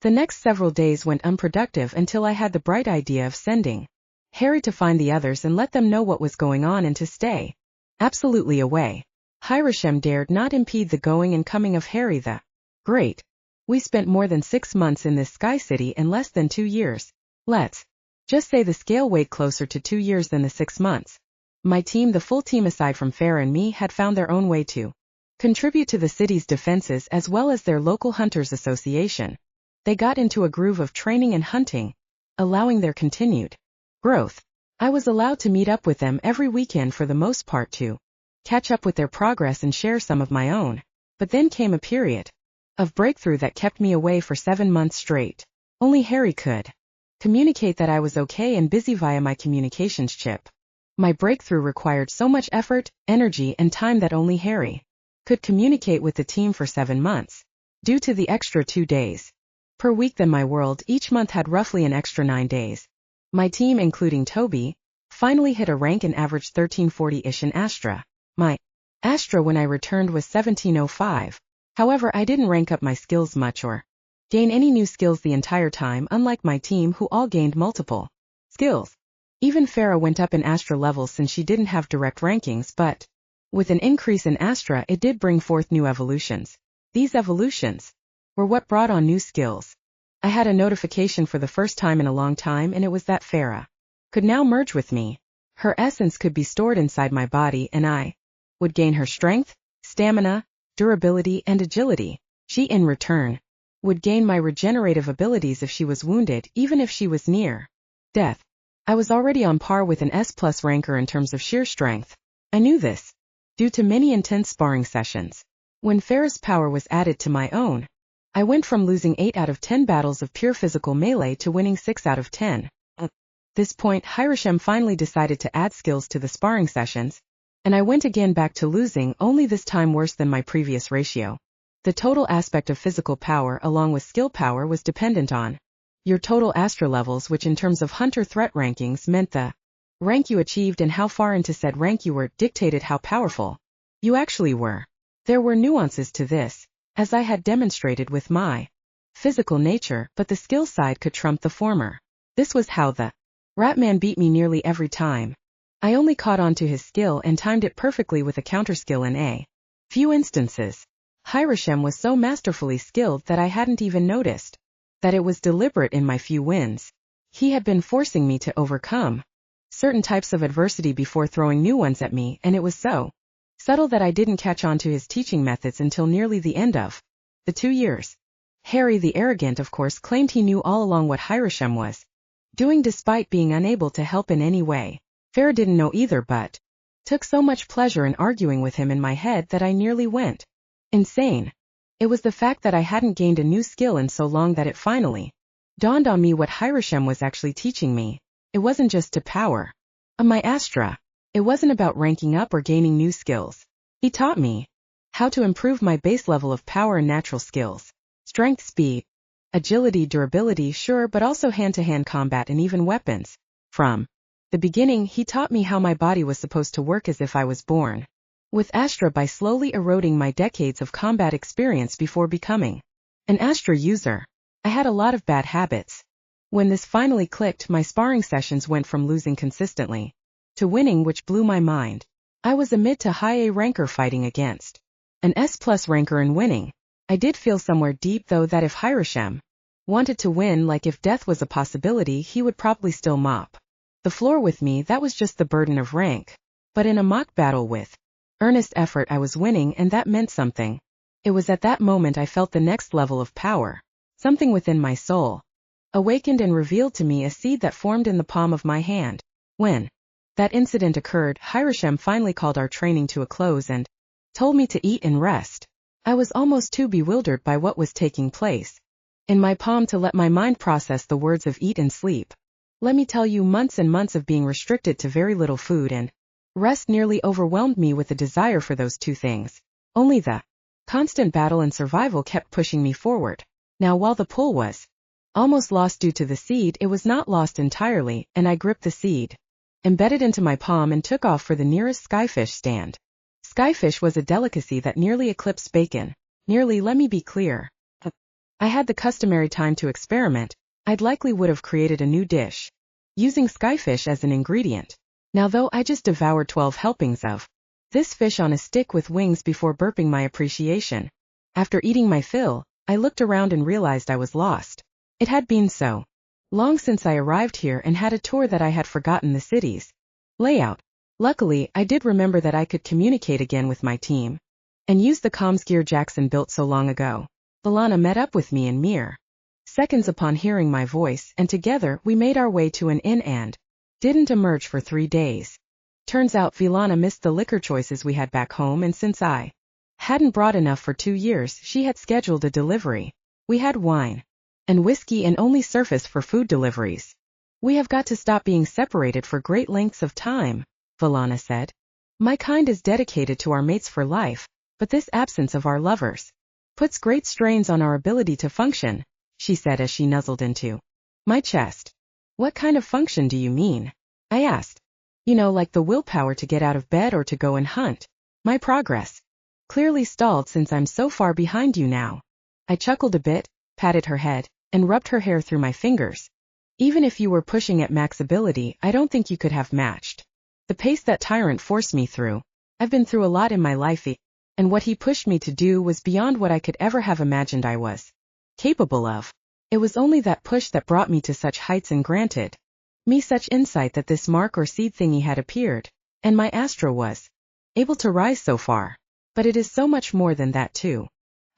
the next several days went unproductive until I had the bright idea of sending Harry to find the others and let them know what was going on and to stay absolutely away. Hirashim dared not impede the going and coming of Harry the Great. We spent more than 6 months in this sky city in less than 2 years. Let's just say the scale weighed closer to 2 years than the 6 months. My team, the full team aside from Farah and me, had found their own way to contribute to the city's defenses as well as their local hunters association. They got into a groove of training and hunting, allowing their continued growth. I was allowed to meet up with them every weekend for the most part to catch up with their progress and share some of my own. But then came a period of breakthrough that kept me away for 7 months straight. Only Harry could communicate that I was okay and busy via my communications chip. My breakthrough required so much effort, energy, and time that only Harry could communicate with the team for 7 months. Due to the extra 2 days per week than my world each month had roughly an extra 9 days. My team, including Toby, finally hit a rank and averaged 1340-ish in Astra. My Astra when I returned was 1705. However, I didn't rank up my skills much or gain any new skills the entire time, unlike my team who all gained multiple skills. Even Farah went up in Astra levels since she didn't have direct rankings, but with an increase in Astra it did bring forth new evolutions. These evolutions were what brought on new skills. I had a notification for the first time in a long time, and it was that Farah could now merge with me. Her essence could be stored inside my body and I would gain her strength, stamina, durability, and agility. She in return would gain my regenerative abilities if she was wounded, even if she was near death. I was already on par with an S+ ranker in terms of sheer strength. I knew this due to many intense sparring sessions. When Farah's power was added to my own, I went from losing 8 out of 10 battles of pure physical melee to winning 6 out of 10. At this point, Hirashim finally decided to add skills to the sparring sessions, and I went again back to losing, only this time worse than my previous ratio. The total aspect of physical power along with skill power was dependent on your total Astra levels, which in terms of hunter threat rankings meant the rank you achieved and how far into said rank you were dictated how powerful you actually were. There were nuances to this, as I had demonstrated with my physical nature, but the skill side could trump the former. This was how the Ratman beat me nearly every time. I only caught on to his skill and timed it perfectly with a counter skill in a few instances. Hirashim was so masterfully skilled that I hadn't even noticed that it was deliberate in my few wins. He had been forcing me to overcome certain types of adversity before throwing new ones at me, and it was so subtle that I didn't catch on to his teaching methods until nearly the end of the 2 years. Harry the Arrogant, of course, claimed he knew all along what Hirashim was doing despite being unable to help in any way. Farah didn't know either, but took so much pleasure in arguing with him in my head that I nearly went insane. It was the fact that I hadn't gained a new skill in so long that it finally dawned on me what Hirashim was actually teaching me. It wasn't just to power my Astra. It wasn't about ranking up or gaining new skills. He taught me how to improve my base level of power and natural skills. Strength, speed, agility, durability, sure, but also hand-to-hand combat and even weapons. From the beginning, he taught me how my body was supposed to work as if I was born with Astra by slowly eroding my decades of combat experience before becoming an Astra user. I had a lot of bad habits. When this finally clicked, my sparring sessions went from losing consistently to winning, which blew my mind. I was a mid to high A ranker fighting against an S+ ranker and winning. I did feel somewhere deep though that if Hirashim wanted to win, like if death was a possibility, he would probably still mop the floor with me. That was just the burden of rank. But in a mock battle with earnest effort, I was winning, and that meant something. It was at that moment I felt the next level of power. Something within my soul awakened and revealed to me a seed that formed in the palm of my hand. When That incident occurred, Hiroshim finally called our training to a close and told me to eat and rest. I was almost too bewildered by what was taking place in my palm to let my mind process the words of eat and sleep. Let me tell you, months and months of being restricted to very little food and rest nearly overwhelmed me with a desire for those two things. Only the constant battle and survival kept pushing me forward. Now while the pull was almost lost due to the seed, it was not lost entirely, and I gripped the seed, embedded into my palm, and took off for the nearest skyfish stand. Skyfish was a delicacy that nearly eclipsed bacon. Nearly, let me be clear. I had the customary time to experiment. I'd likely would have created a new dish using skyfish as an ingredient. Now though, I just devoured 12 helpings of this fish on a stick with wings before burping my appreciation. After eating my fill, I looked around and realized I was lost. It had been so long since I arrived here and had a tour that I had forgotten the city's layout. Luckily, I did remember that I could communicate again with my team and use the comms gear Jackson built so long ago. VeLana met up with me in mere seconds upon hearing my voice, and together we made our way to an inn and didn't emerge for 3 days. Turns out VeLana missed the liquor choices we had back home, and since I hadn't brought enough for 2 years, she had scheduled a delivery. We had wine and whiskey and only surfaced for food deliveries. We have got to stop being separated for great lengths of time, VeLana said. My kind is dedicated to our mates for life, but this absence of our lovers puts great strains on our ability to function, she said as she nuzzled into my chest. What kind of function do you mean? I asked. You know, like the willpower to get out of bed or to go and hunt. My progress clearly stalled since I'm so far behind you now. I chuckled a bit, patted her head, and rubbed her hair through my fingers. Even if you were pushing at max ability, I don't think you could have matched the pace that tyrant forced me through. I've been through a lot in my life, and what he pushed me to do was beyond what I could ever have imagined I was capable of. It was only that push that brought me to such heights and granted me such insight that this mark or seed thingy had appeared, and my Astra was able to rise so far. But it is so much more than that too.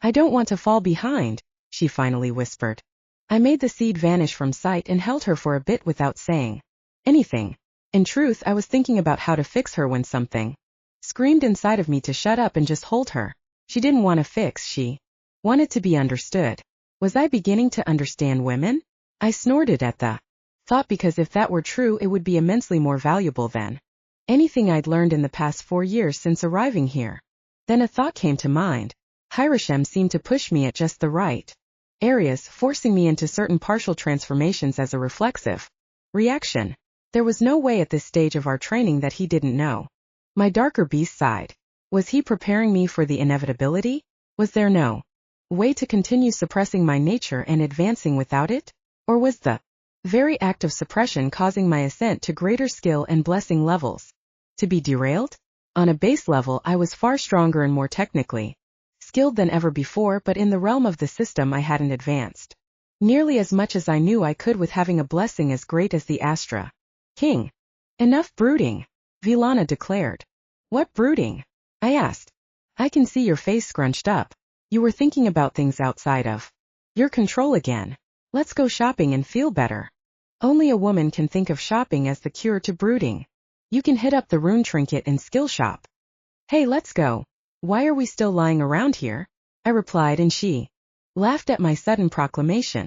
I don't want to fall behind, she finally whispered. I made the seed vanish from sight and held her for a bit without saying anything. In truth, I was thinking about how to fix her when something screamed inside of me to shut up and just hold her. She didn't want to fix, she wanted to be understood. Was I beginning to understand women? I snorted at the thought, because if that were true, it would be immensely more valuable than anything I'd learned in the past 4 years since arriving here. Then a thought came to mind. Hiroshim seemed to push me at just the right areas, forcing me into certain partial transformations as a reflexive reaction. There was no way at this stage of our training that he didn't know my darker beast side. Was he preparing me for the inevitability? Was there no way to continue suppressing my nature and advancing without it? Or was the very act of suppression causing my ascent to greater skill and blessing levels to be derailed? On a base level, I was far stronger and more technically skilled than ever before, but in the realm of the system I hadn't advanced nearly as much as I knew I could with having a blessing as great as the Astra King. Enough brooding, VeLana declared. What brooding? I asked. I can see your face scrunched up. You were thinking about things outside of your control again. Let's go shopping and feel better. Only a woman can think of shopping as the cure to brooding. You can hit up the rune trinket and skill shop. Hey, let's go. Why are we still lying around here? I replied, and she laughed at my sudden proclamation.